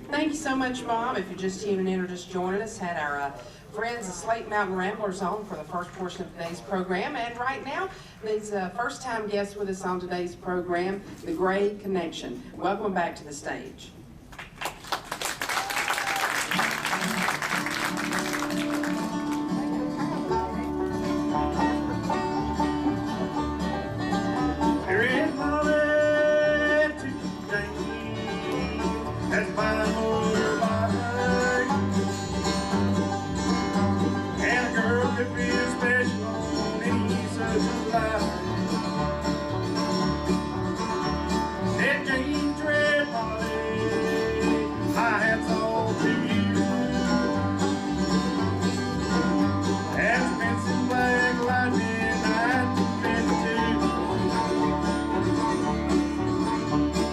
Thank you so much, Bob. If you're just tuning in or just joining us, had our friends, the Slate Mountain Ramblers, on for the first portion of today's program. And right now, these first-time guests with us on today's program, the Brady Connection. Welcome back to the stage. there is money to gain. That's my motorbike. And a girl could be a special on any such a life. That James Red Molly, my hat's off to you. That's Vincent Black Lightning 1952.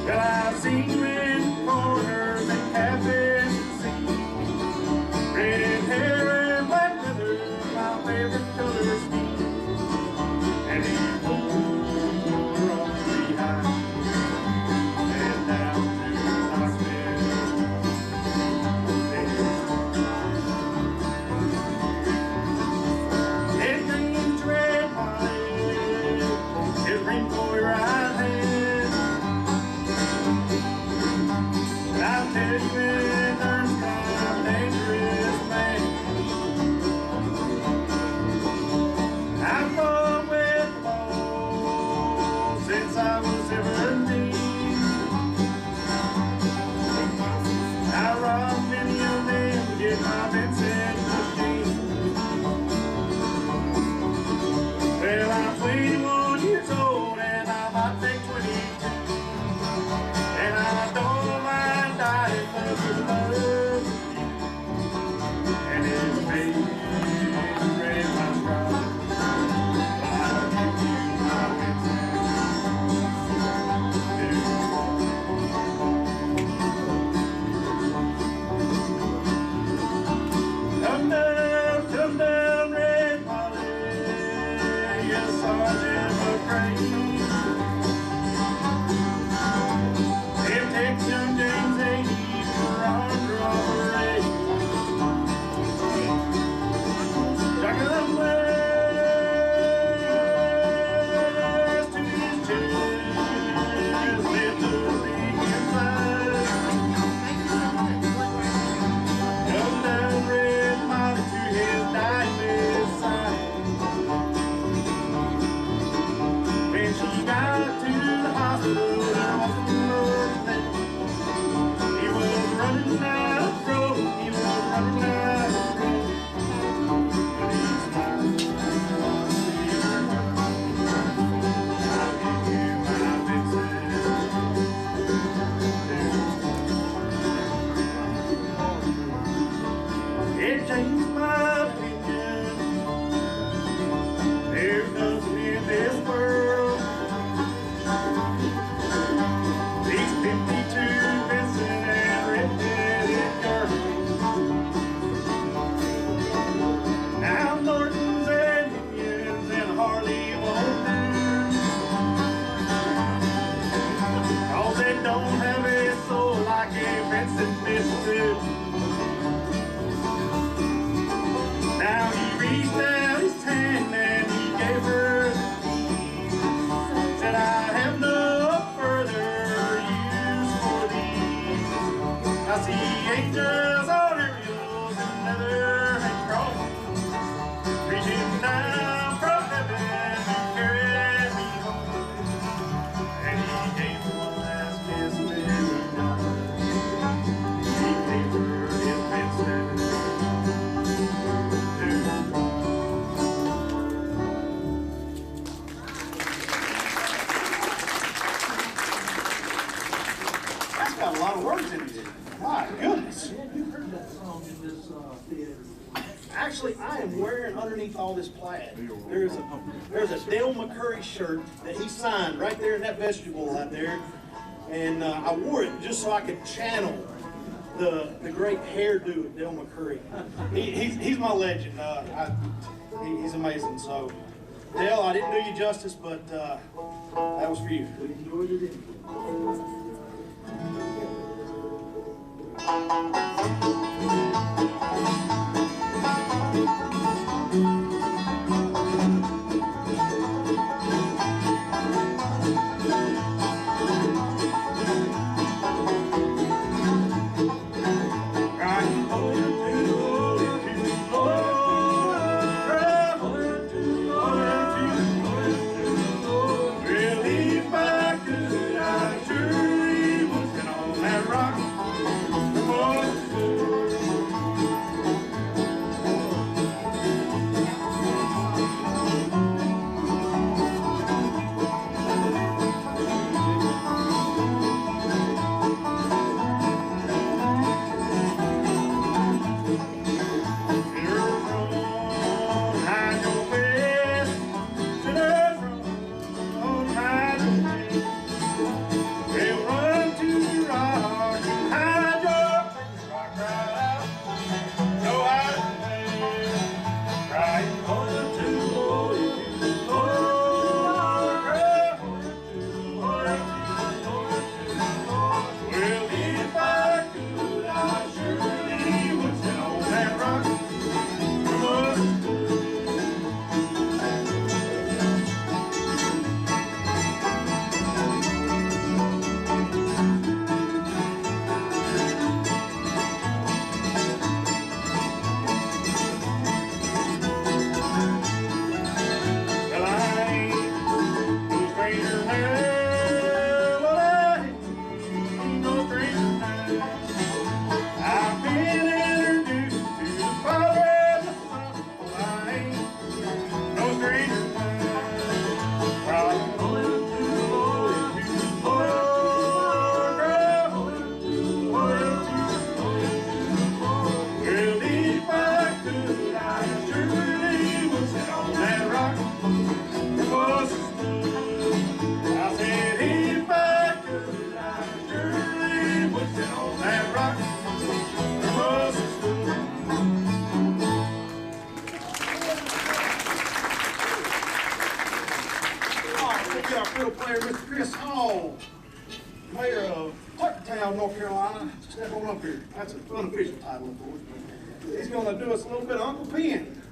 Well, I've seen you in corners and cafes and scenes. Red hair and black leather, my favorite color scheme. And you pull on behind and down to Knoxville. It means red Molly, his ring for your right hand. And I'll tell you in Ernstine, I'm a dangerous man. I've gone with the law since I was 17. I robbed many of them to get my Vincent machine. Well, I'm 21 years old and I might take 22. And I don't mind dying for the love of you. And it's me, red my brother. I'll give you my Vincent. Yes. You heard that song in this theater. Actually, I am wearing underneath all this plaid. There's a Dale McCurry shirt that he signed right there in that vestibule out there, and I wore it just so I could channel the great hairdo of Dale McCurry. He's my legend. He's amazing. So, Dale, I didn't do you justice, but that was for you. We enjoyed it. North Carolina, step on up here. That's an unofficial title, of course. He's going to do us a little bit of Uncle Pen.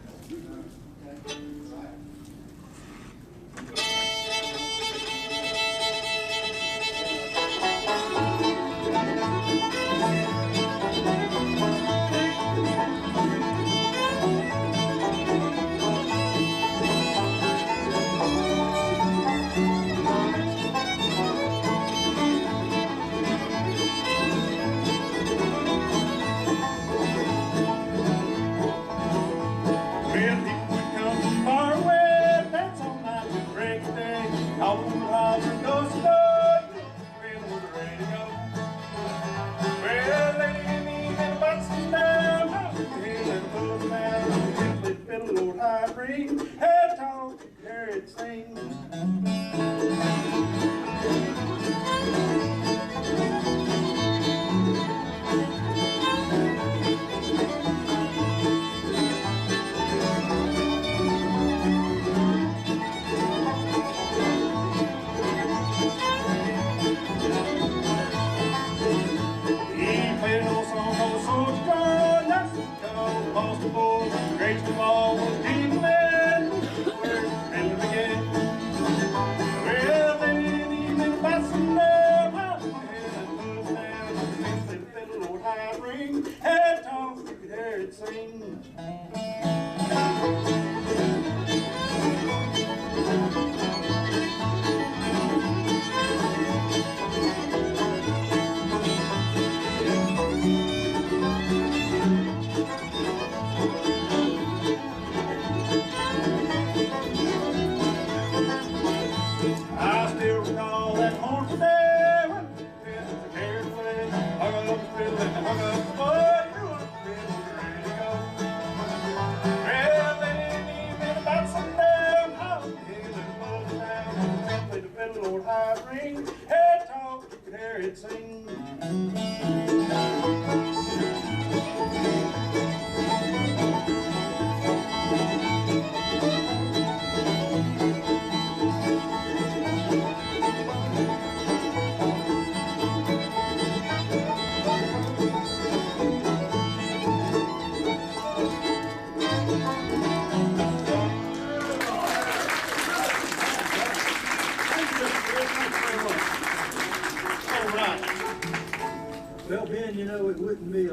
Hung up the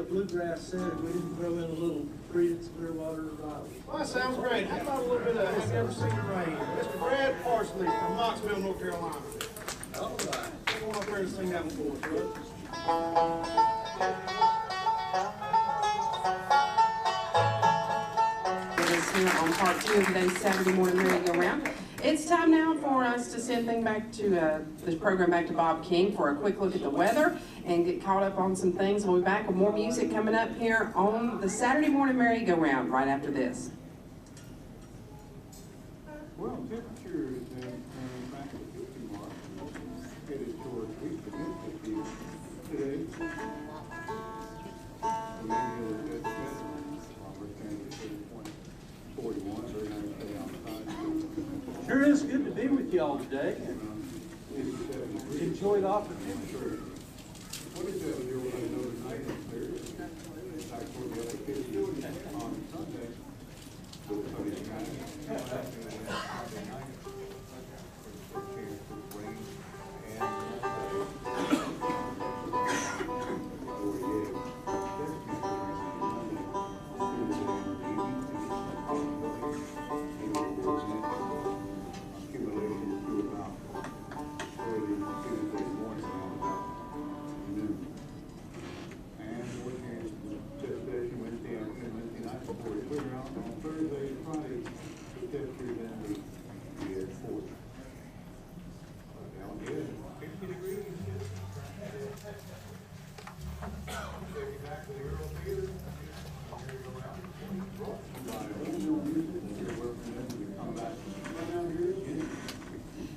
a bluegrass set if we didn't throw in a little Creedence Clearwater Revival. Well, that sounds great. How about a little bit of Have You Ever Seen It Rain? Mr. Brad Parsley from Knoxville, North Carolina. All right. Come on up there and sing that one for us, bud. Here on part 2 of today's Saturday morning merry-go-round. It's time now for us to send things back to this program back to Bob King for a quick look at the weather and get caught up on some things. We'll be back with more music coming up here on the Saturday morning merry-go-round right after this. Well, temperature is back at the 50 mark, headed towards east of Mississippi today. Maybe a little bit better. We're saying it's 41, very nice day outside. Sure is good to be with y'all today. Enjoy the opportunity. What is that here when I know tonight up there? It's like for the other 50 on Sunday. So it's sunny sky.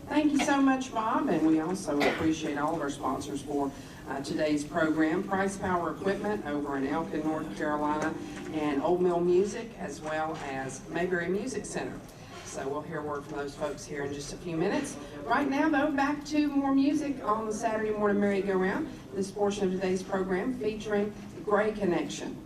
Thank you so much, Bob, and we also appreciate all of our sponsors for today's program. Price Power Equipment over in Elkin, North Carolina, and Old Mill Music, as well as Mayberry Music Center. So we'll hear a word from those folks here in just a few minutes. Right now, though, back to more music on the Saturday morning merry-go-round. This portion of today's program featuring Gray Connection.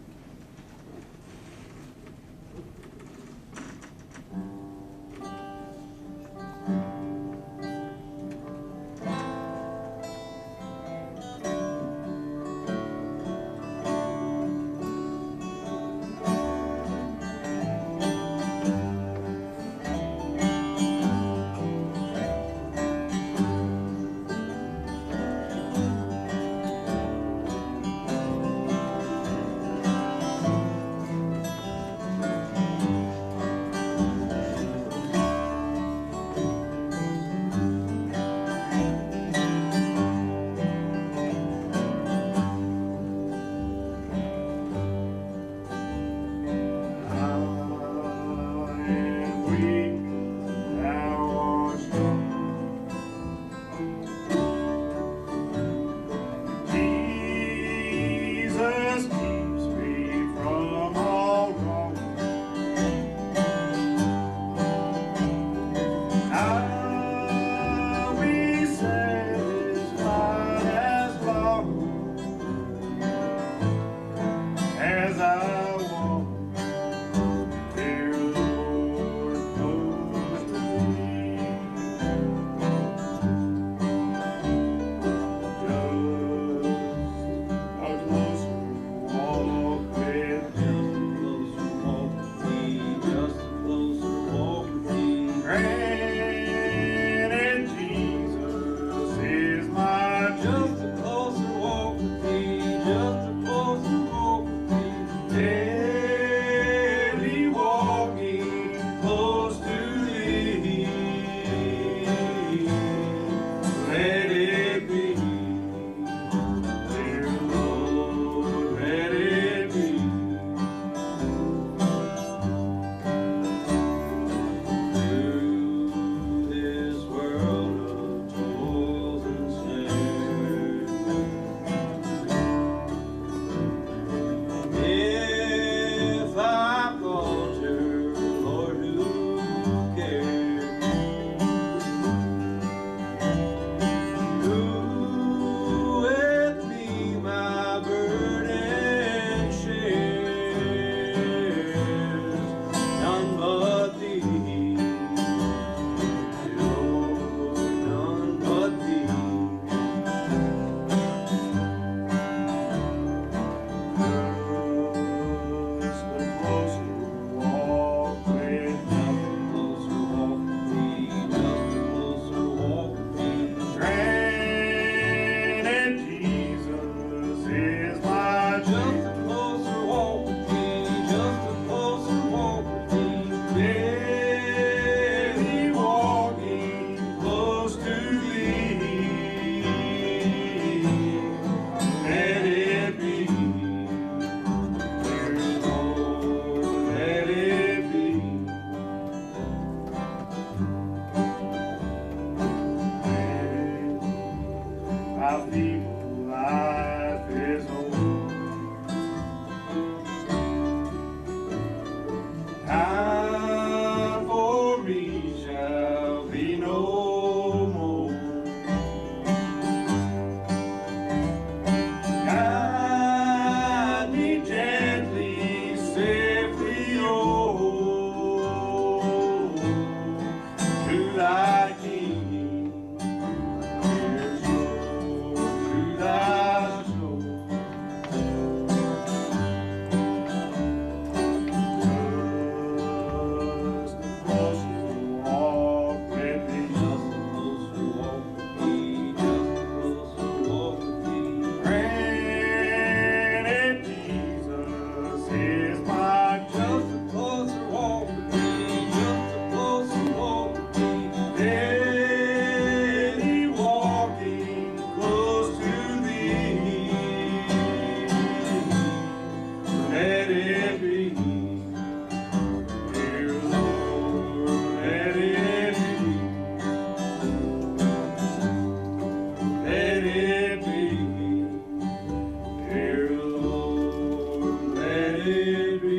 let it be. Dear Lord, let it be. Let it be. Dear Lord, let it be.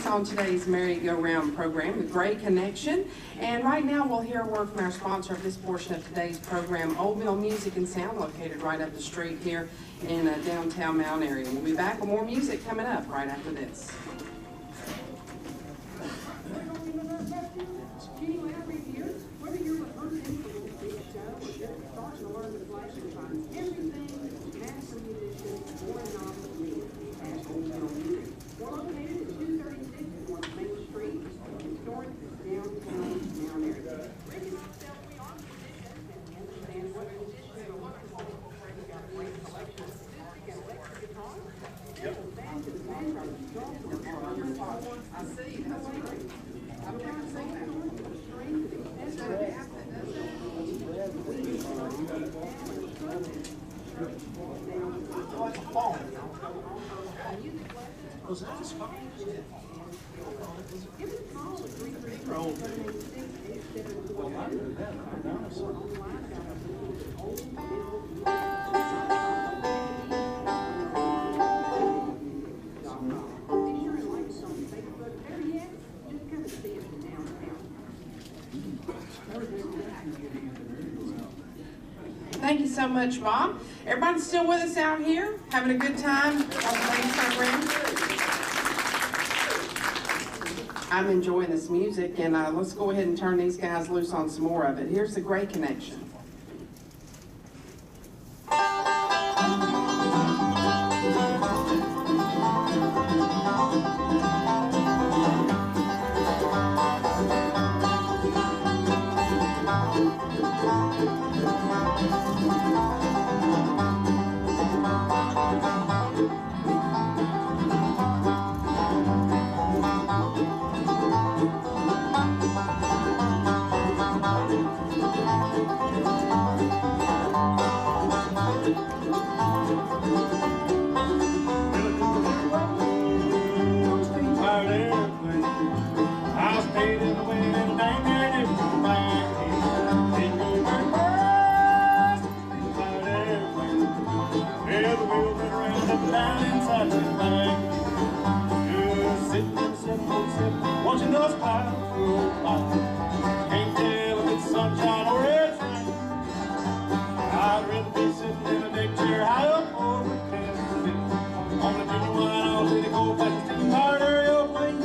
on today's Merry-Go-Round program, The Great Connection. And right now we'll hear a word from our sponsor of this portion of today's program, Old Mill Music and Sound, located right up the street here in downtown Mount area. We'll be back with more music coming up right after this. Thank you so much, Bob. Everybody still with us out here? Having a good time on today's program? I'm enjoying this music, and let's go ahead and turn these guys loose on some more of it. Here's The Great Connection. Watching those clouds roll by, can't tell if it's sunshine or it's rain. I'd rather be sitting in a deck chair high up over Tennessee, on the genuine old city cold fashioned steam powered airplane.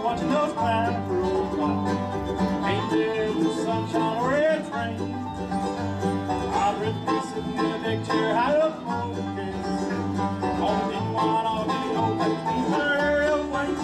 Watching those clouds roll by, ain't there the sunshine or it's rain. I'd rather be sitting in a deck chair high up over Tennessee, on the genuine all day old fashioned steam airplane.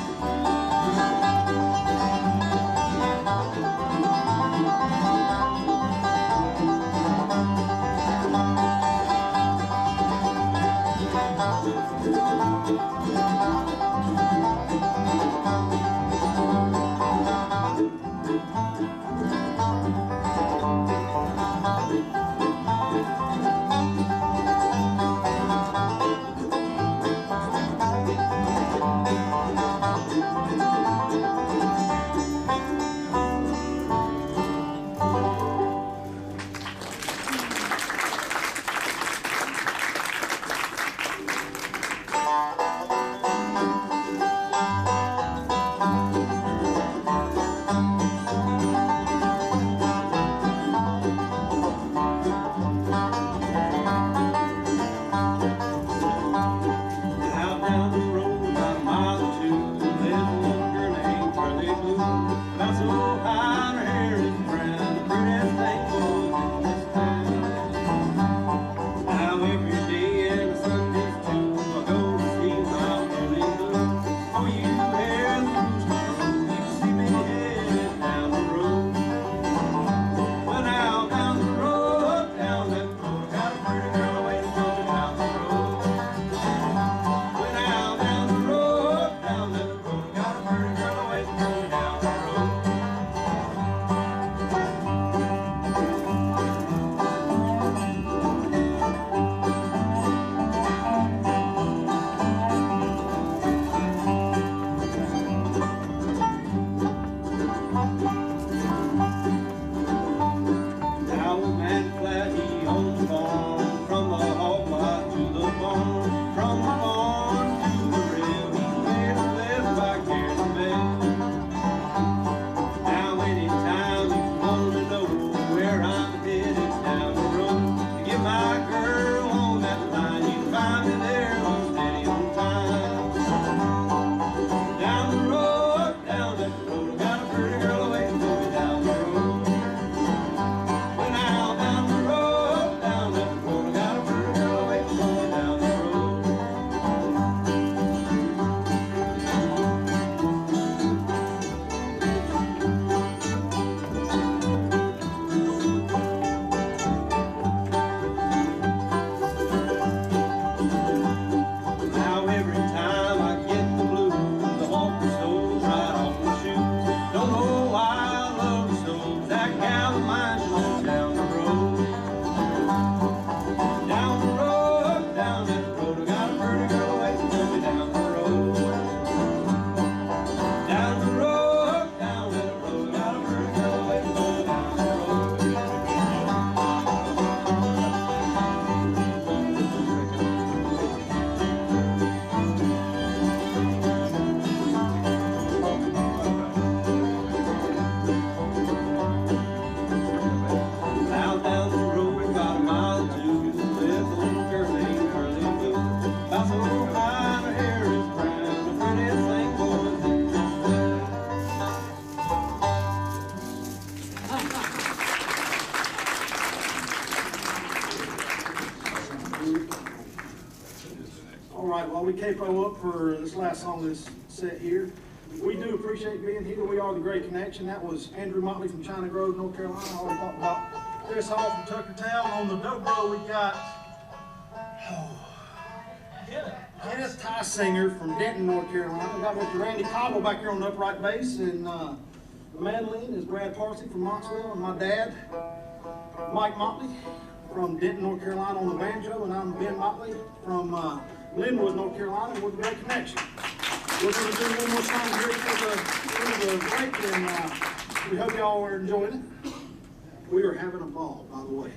capo up for this last song that's set here. We do appreciate being here. We are the Great Connection. That was Andrew Motley from China Grove, North Carolina. I already talked about Chris Hall from Tuckertown. On the dobro, we got Kenneth Tysinger from Denton, North Carolina. We got Mr. Randy Cobble back here on the upright bass, and the mandolin is Brad Parsley from Knoxville, and my dad, Mike Motley from Denton, North Carolina on the banjo, and I'm Ben Motley from Linwood, North Carolina, and we're the Great Connection. We're going to do one more song here for the break, and we hope y'all are enjoying it. We are having a ball, by the way.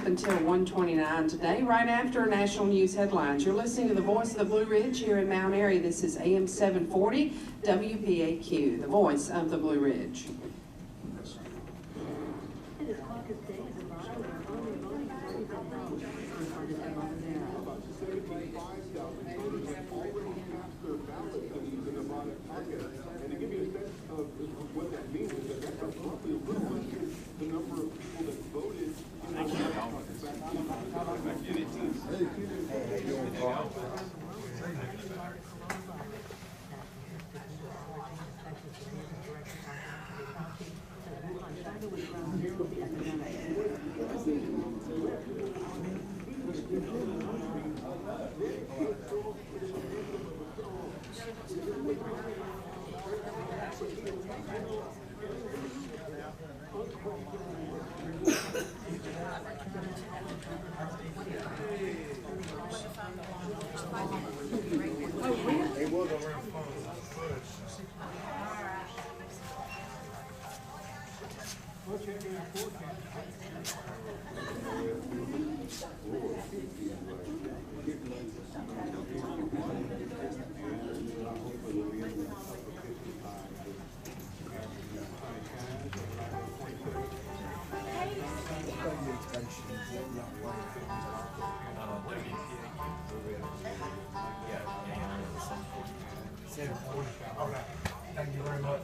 Until 1:29 today, right after national news headlines. You're listening to the Voice of the Blue Ridge here in Mount Airy. This is AM 740 WPAQ, the Voice of the Blue Ridge. And to give you a sense of what that means is that that's roughly the number of people that voted. Okay, thank you very much.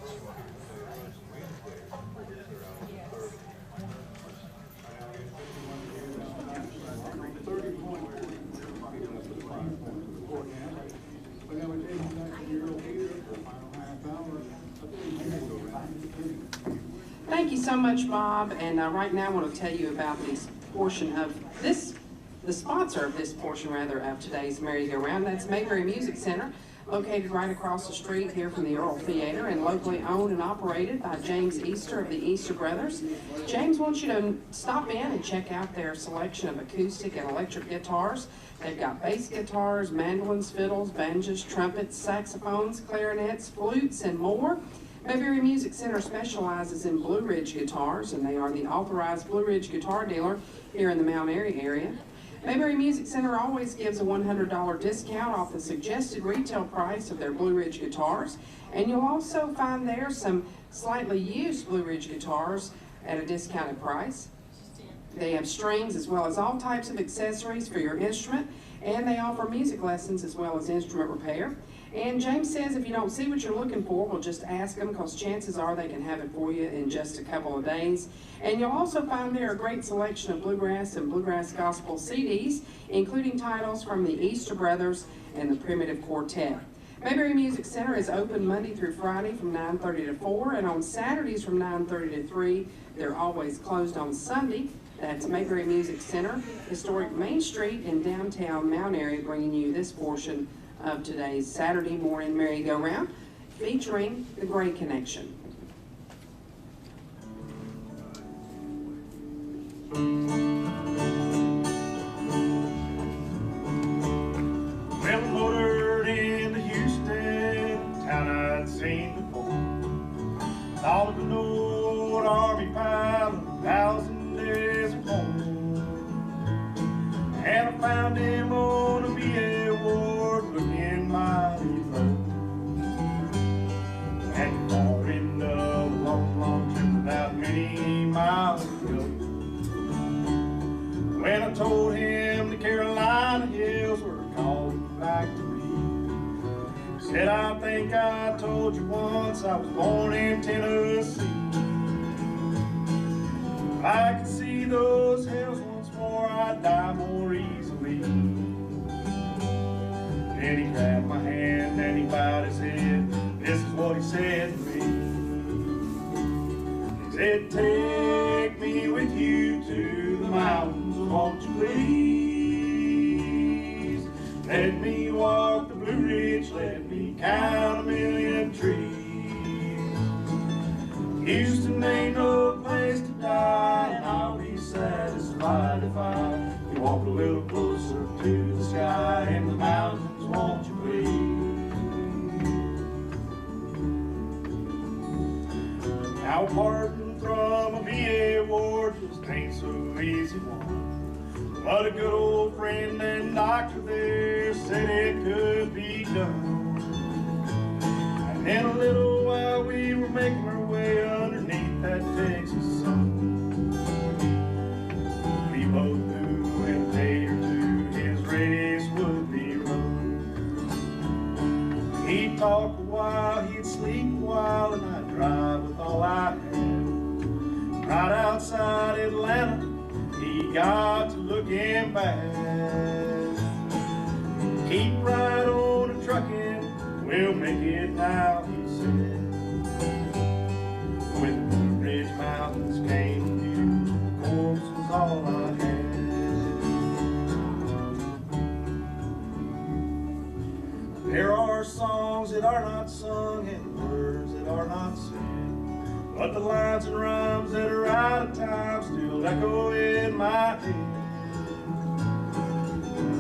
Thank you so much, Bob. And right now I want to tell you about this portion of this, the sponsor of this portion, rather, of today's Merry-Go-Round. That's Mayberry Music Center, located right across the street here from the Earl Theater and locally owned and operated by James Easter of the Easter Brothers. James wants you to stop in and check out their selection of acoustic and electric guitars. They've got bass guitars, mandolins, fiddles, banjos, trumpets, saxophones, clarinets, flutes, and more. Mayberry Music Center specializes in Blue Ridge guitars, and they are the authorized Blue Ridge guitar dealer here in the Mount Airy area. Mayberry Music Center always gives a $100 discount off the suggested retail price of their Blue Ridge guitars, and you'll also find there some slightly used Blue Ridge guitars at a discounted price. They have strings as well as all types of accessories for your instrument, and they offer music lessons as well as instrument repair. And James says if you don't see what you're looking for, well, just ask them, because chances are they can have it for you in just a couple of days. And you'll also find there a great selection of bluegrass and bluegrass gospel CDs, including titles from the Easter Brothers and the Primitive Quartet. Mayberry Music Center is open Monday through Friday from 9:30 to 4, and on Saturdays from 9:30 to 3. They're always closed on Sunday. That's Mayberry Music Center, historic Main Street in downtown Mount Airy, bringing you this portion of today's Saturday morning Merry-Go-Round, featuring the Gray Connection. Well, motored into Houston, town I'd seen before. Thought of an old army pilot, 1,000 days of home. And I found him on a VA ward, looking mighty low. And far into a long, long trip without many miles to go. When I told him the Carolina hills were calling back to me, he said, I think I told you once I was born in Tennessee. If I could see those hills once more, I'd die more easily. Then he grabbed my hand and he bowed his head. This is what he said to me. He said, take me with you to the mountains, won't you please? Let me walk the Blue Ridge, let me count a million trees. Houston ain't no place to die, and I'll be satisfied if I can walk a little closer to the sky in the mountains, won't you please? Now parting from a VA ward just ain't so easy one. But a good old friend and doctor there said it could be done. And in a little while we were making our way underneath that Texas sun. We both knew in a day or two his race would be run. He'd talk a while, he'd sleep a while, and I'd drive with all I had. Right outside Atlanta, he got to looking bad. Keep right on and trucking, we'll make it now, he said. With the Blue Ridge Mountains came a view, of course was all I had. There are songs that are not sung and words that are not said, but the lines and rhymes that are out of time still echo in my head.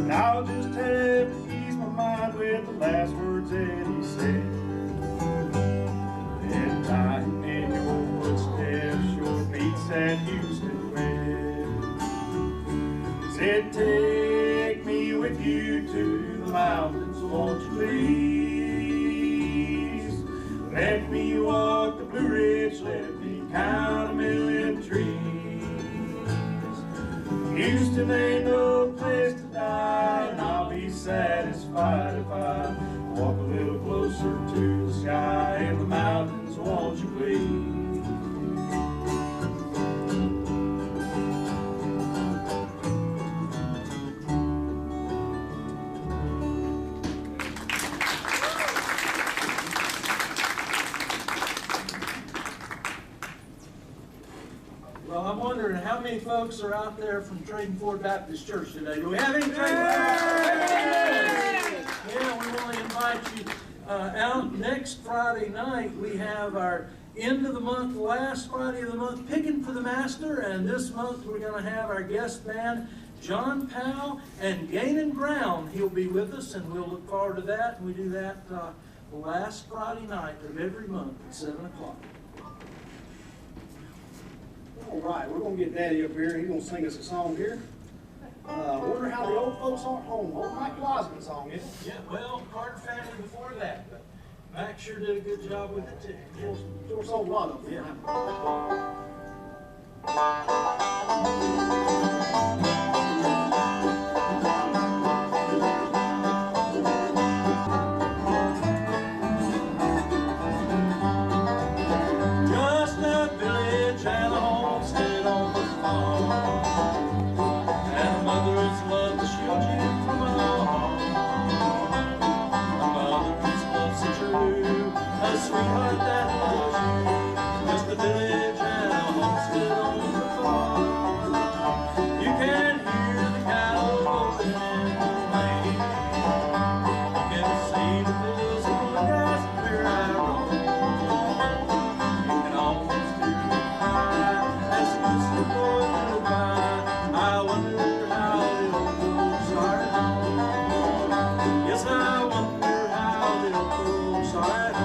And I'll just have to ease my mind with the last words that he said. And time in your footsteps, your feet that Houston wed. Said, take me with you to the mountains, won't you please? Let me walk the Blue Ridge, let me count a million trees. Houston ain't no place to die, and I'll be satisfied if I walk a little closer to the sky and the mountains, won't you please? Well, I'm wondering how many folks are out there from Trading Ford Baptist Church today. Do we have any Trading Ford? Yeah, we want to invite you out next Friday night. We have our end of the month, last Friday of the month, Picking for the Master, and this month we're going to have our guest band, John Powell and Gaining Ground. He'll be with us, and we'll look forward to that. And we do that the last Friday night of every month at 7 o'clock. All right, we're going to get Daddy up here. He's going to sing us a song here. Wonder how the old folks are at home. Old Mike Wiseman song, isn't it? Yeah, well, Carter family before that, but Mac sure did a good job with it too. Sure sold a lot of them. Just a village and a homestead on the farm, and a mother's love to shield you from all harm. A mother's love so true, a sweetheart that loves you. Just a village and a homestead on the farm. You can hear the cattle going in the lane. You can see the fields of the grass where I roam. You can almost hear the cry as the whistle boys go by. I wonder how the old folks are at home. Yes, I wonder how the old folks are at home.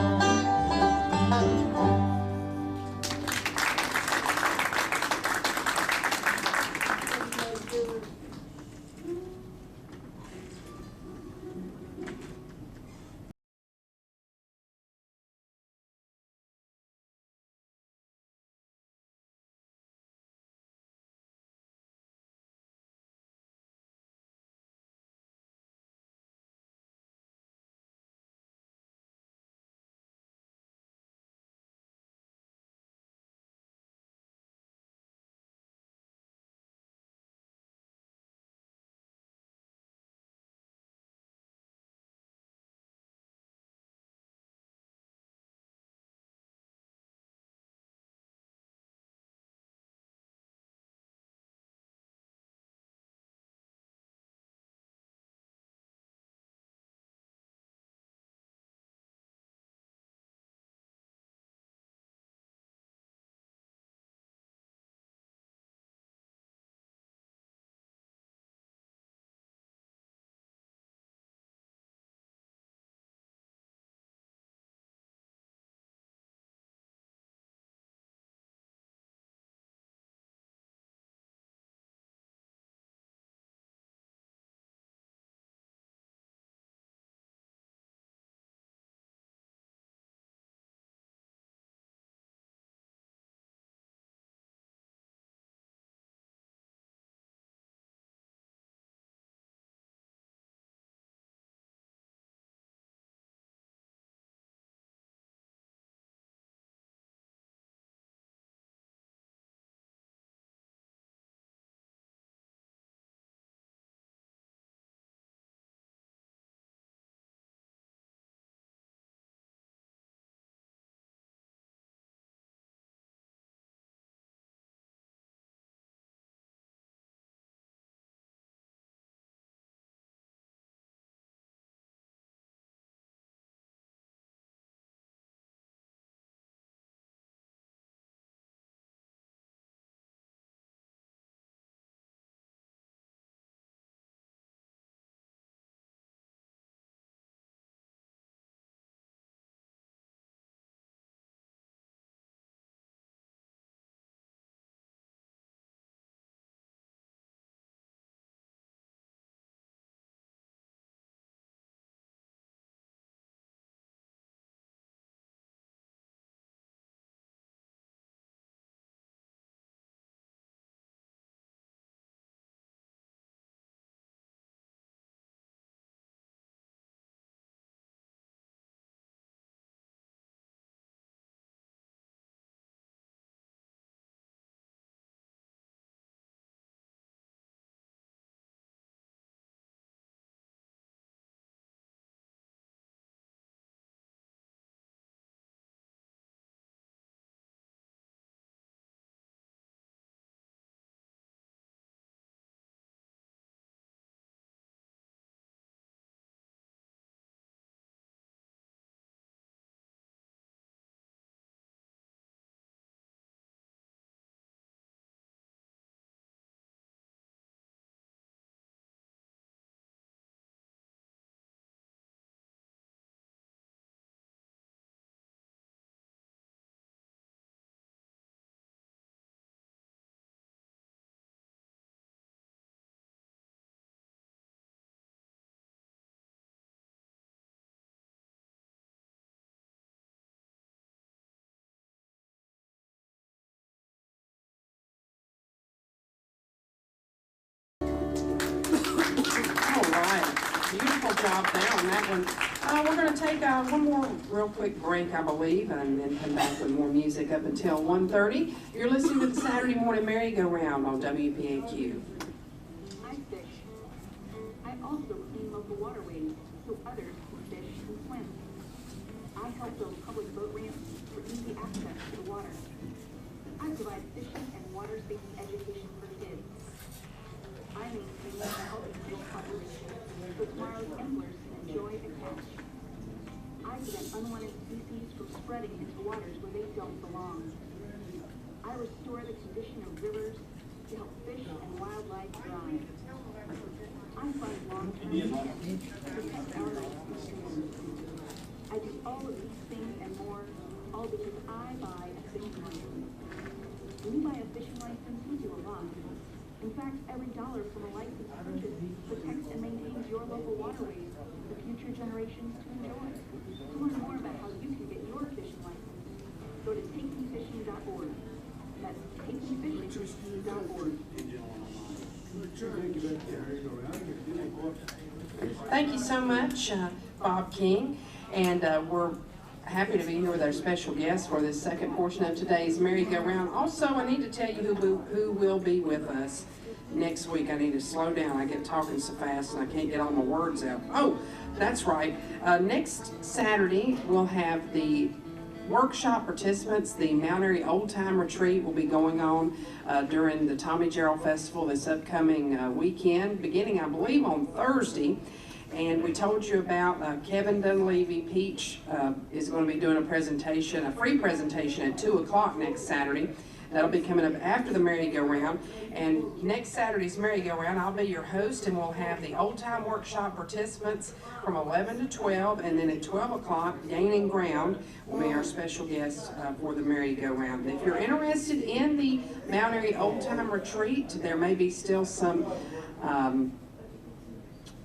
Beautiful job there on that one. We're going to take one more real quick break, I believe, and then come back with more music up until 1:30. You're listening to the Saturday Morning Merry-Go-Round on WPAQ. I fish. I also clean local waterways so others can fish and swim. I help build public boat ramps for easy access to the water. I provide fishing and water safety education for kids. I maintain the healthy fish population so tomorrow's anglers can enjoy a catch. I prevent unwanted species from spreading into waters where they don't belong. I restore the condition of rivers to help fish and wildlife thrive. I fund long-term solutions to protect our lakes and streams. I do all of these things and more, all because I buy a fishing license. When you buy a fishing license, you do a lot. In fact, every dollar from a license purchase protects and maintains your local waterways for future generations to enjoy. To learn more about how you can get your fishing license, go to takemefishing.org. That's takemefishing.org. Thank you so much, Bob King, and we're happy to be here with our special guest for this second portion of today's Merry-Go-Round. Also, I need to tell you who will be with us next week. I need to slow down. I get talking so fast and I can't get all my words out. Oh, that's right. Next Saturday, we'll have the workshop participants. The Mount Airy Old Time Retreat will be going on during the Tommy Gerald Festival this upcoming weekend, beginning, I believe, on Thursday. And we told you about Kevin Dunleavy Peach is going to be doing a presentation, a free presentation at 2 o'clock next Saturday. That'll be coming up after the Merry-Go-Round. And next Saturday's Merry-Go-Round, I'll be your host, and we'll have the Old Time Workshop participants from 11 to 12, and then at 12 o'clock, Gaining Ground will be our special guest for the Merry-Go-Round. If you're interested in the Mount Airy Old Time Retreat, there may be still some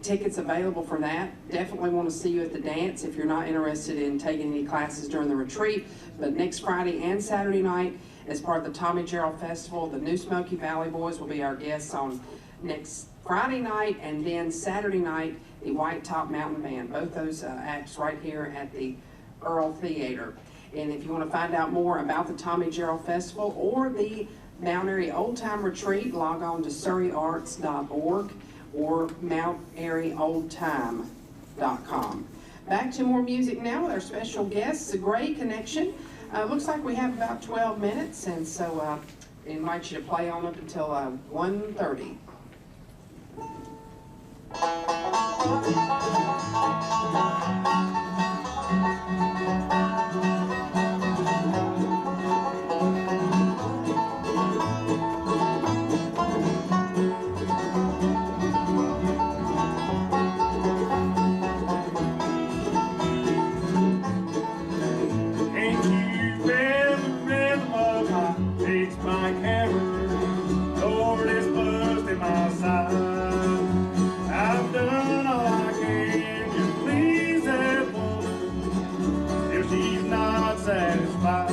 tickets available for that. Definitely want to see you at the dance if you're not interested in taking any classes during the retreat. But next Friday and Saturday night, as part of the Tommy Gerald Festival, the New Smoky Valley Boys will be our guests on next Friday night, and then Saturday night, the White Top Mountain Band. Both those acts right here at the Earl Theater. And if you want to find out more about the Tommy Gerald Festival or the Mount Airy Old Time Retreat, log on to surreyarts.org or mountairyoldtime.com. Back to more music now with our special guests, the Gray Connection. Looks like we have about 12 minutes, and so I invite you to play on up until 1:30. I've done all I can to please that woman. If she's not satisfied,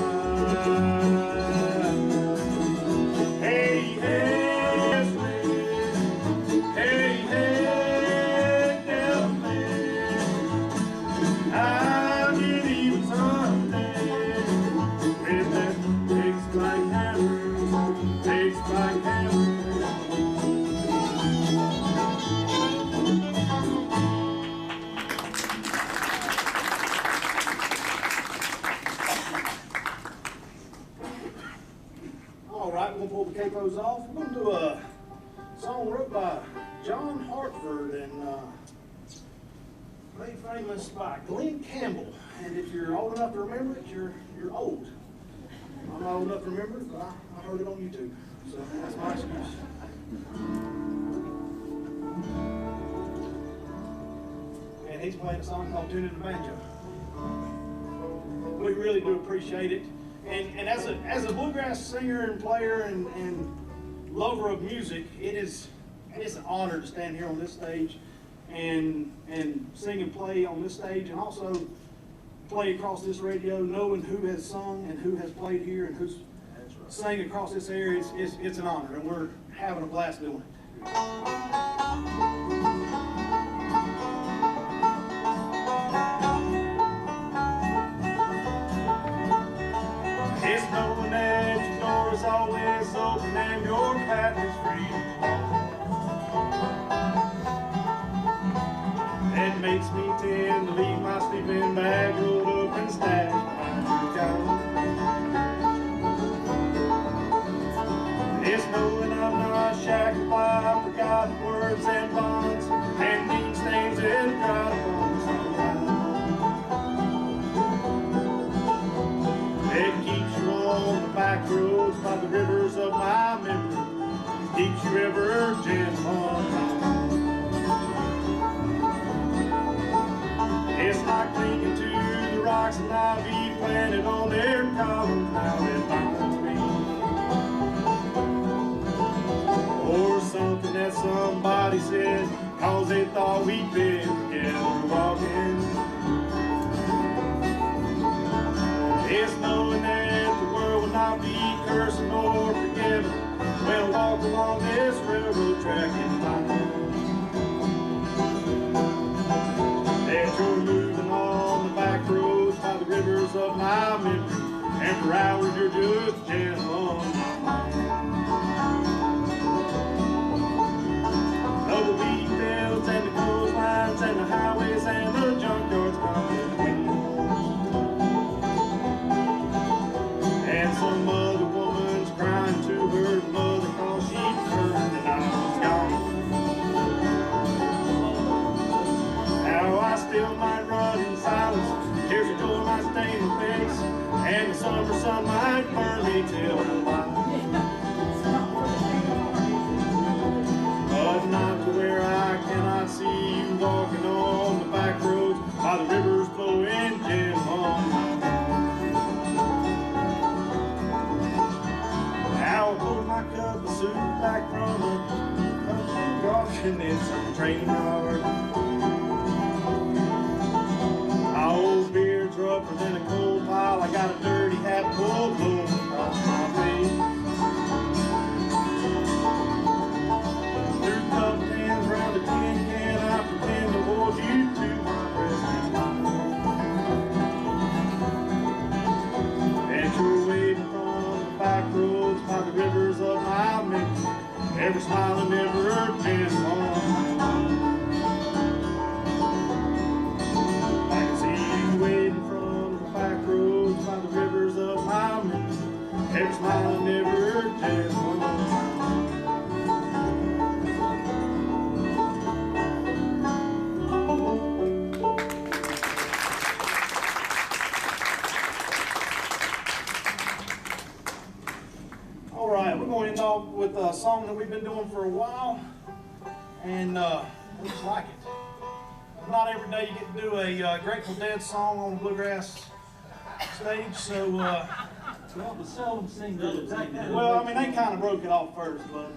hey, hey, hey, hey, tell me, I'll get even someday. With that takes like hammer, takes like hammer. We'll pull the capos off. We're going to do a song wrote by John Hartford and made famous by Glenn Campbell. And if you're old enough to remember it, you're old. I'm not old enough to remember it, but I heard it on YouTube. So that's my excuse. And he's playing a song called Tuning the Banjo. We really do appreciate it. And as a bluegrass singer and player and lover of music, it's an honor to stand here on this stage and sing and play on this stage, and also play across this radio, knowing who has sung and who has played here and who's sang across this area. It's an honor, and we're having a blast doing it. knowing that your door is always open and your path is free. It makes me tend to leave my sleeping bag rolled up and stashed behind your couch. It's knowing I'm not shackled by forgotten words and bonds and mean stains that dried upon sunlight. It keeps you on the back roads by the rivers of my memory. It keeps you ever gentle on my mind. It's like clinging to the rocks and ivy planted on their columns. Now it binds me. Or something that somebody said, cause they thought we'd been together walking. It's knowing that the world will not be cursing or forgiven when I walk along this railroad track in time. That you're moving on the back roads by the rivers of my memory, and for hours you're just gentle on my mind. Of the wheat fields and the clotheslines and the highways and the junkyards come between. And some other woman's crying to her mother cause she turned and I was gone. Now I still might run in silence, tears of joy might stain my face, and the summer sun might burn me till I'm alive. But not to where I cannot see you walking on the back roads by the rivers flowing gentle on my mind. Now I pull my cup of soup back from the crossing in some train yard. My old beard's rougher than a coal pile. I got a dirty hat pulled blowing across my face. Through cup cans round a tin can, I pretend to hold you to my breast. And you're waiting from the back roads by the rivers of my memory, ever smiling, never gentle on my mind. I can see you waiting from the back roads by the rivers of my memory, ever smiling, never gentle on my mind. All right, we're going to end off with a song that we've been doing for a while, and we just like it. Not every day you get to do a Grateful Dead song on a bluegrass stage, so Well, the seldom sing those. well, I mean they kind of broke it off first, but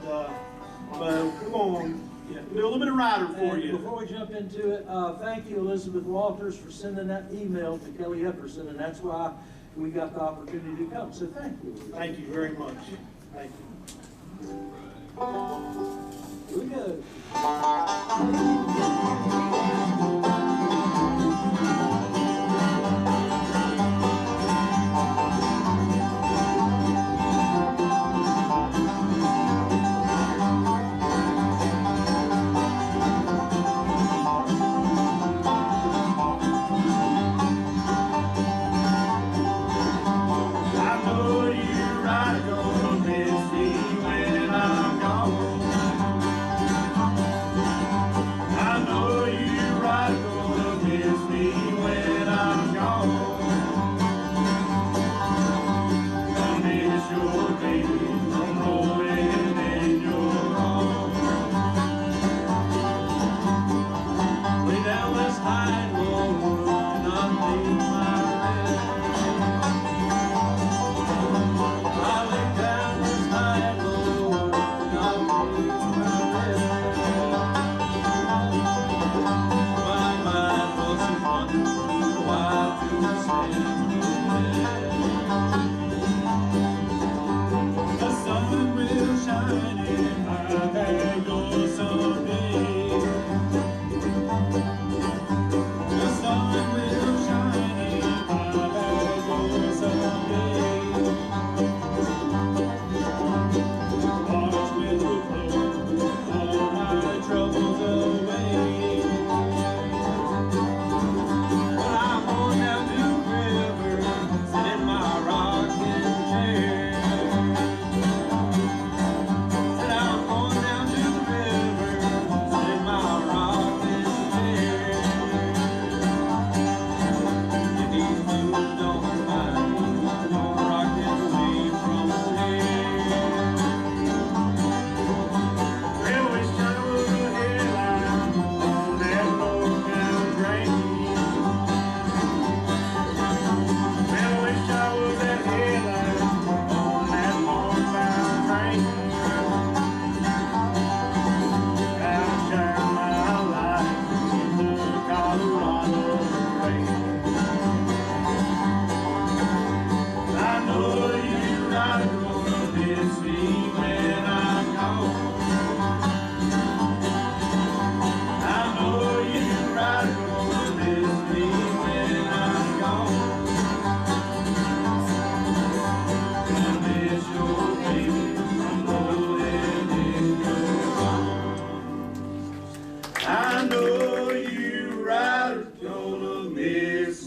we're going to do a little bit of rider for And you. before we jump into it, thank you, Elizabeth Walters, for sending that email to Kelly Epperson, and that's why we got the opportunity to come. So thank you. Thank you very much. Thank you. Here we go.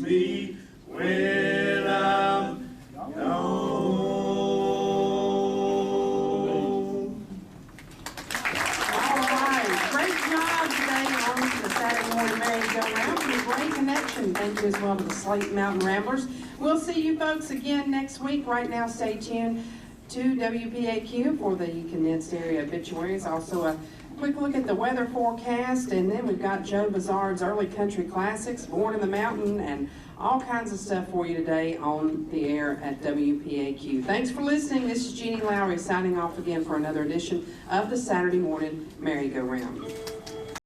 me when I'm gone. All right, great job today on the Saturday morning Merry-Go-Round. And a great connection. Thank you as well to the Slate Mountain Ramblers. We'll see you folks again next week. Right now, stay tuned to WPAQ for the condensed area obituaries. Also, a quick look at the weather forecast, and then we've got Joe Bazard's early country classics, Born in the Mountain, and all kinds of stuff for you today on the air at WPAQ. Thanks for listening. This is Jeannie Lowry signing off again for another edition of the Saturday morning Merry-Go-Round.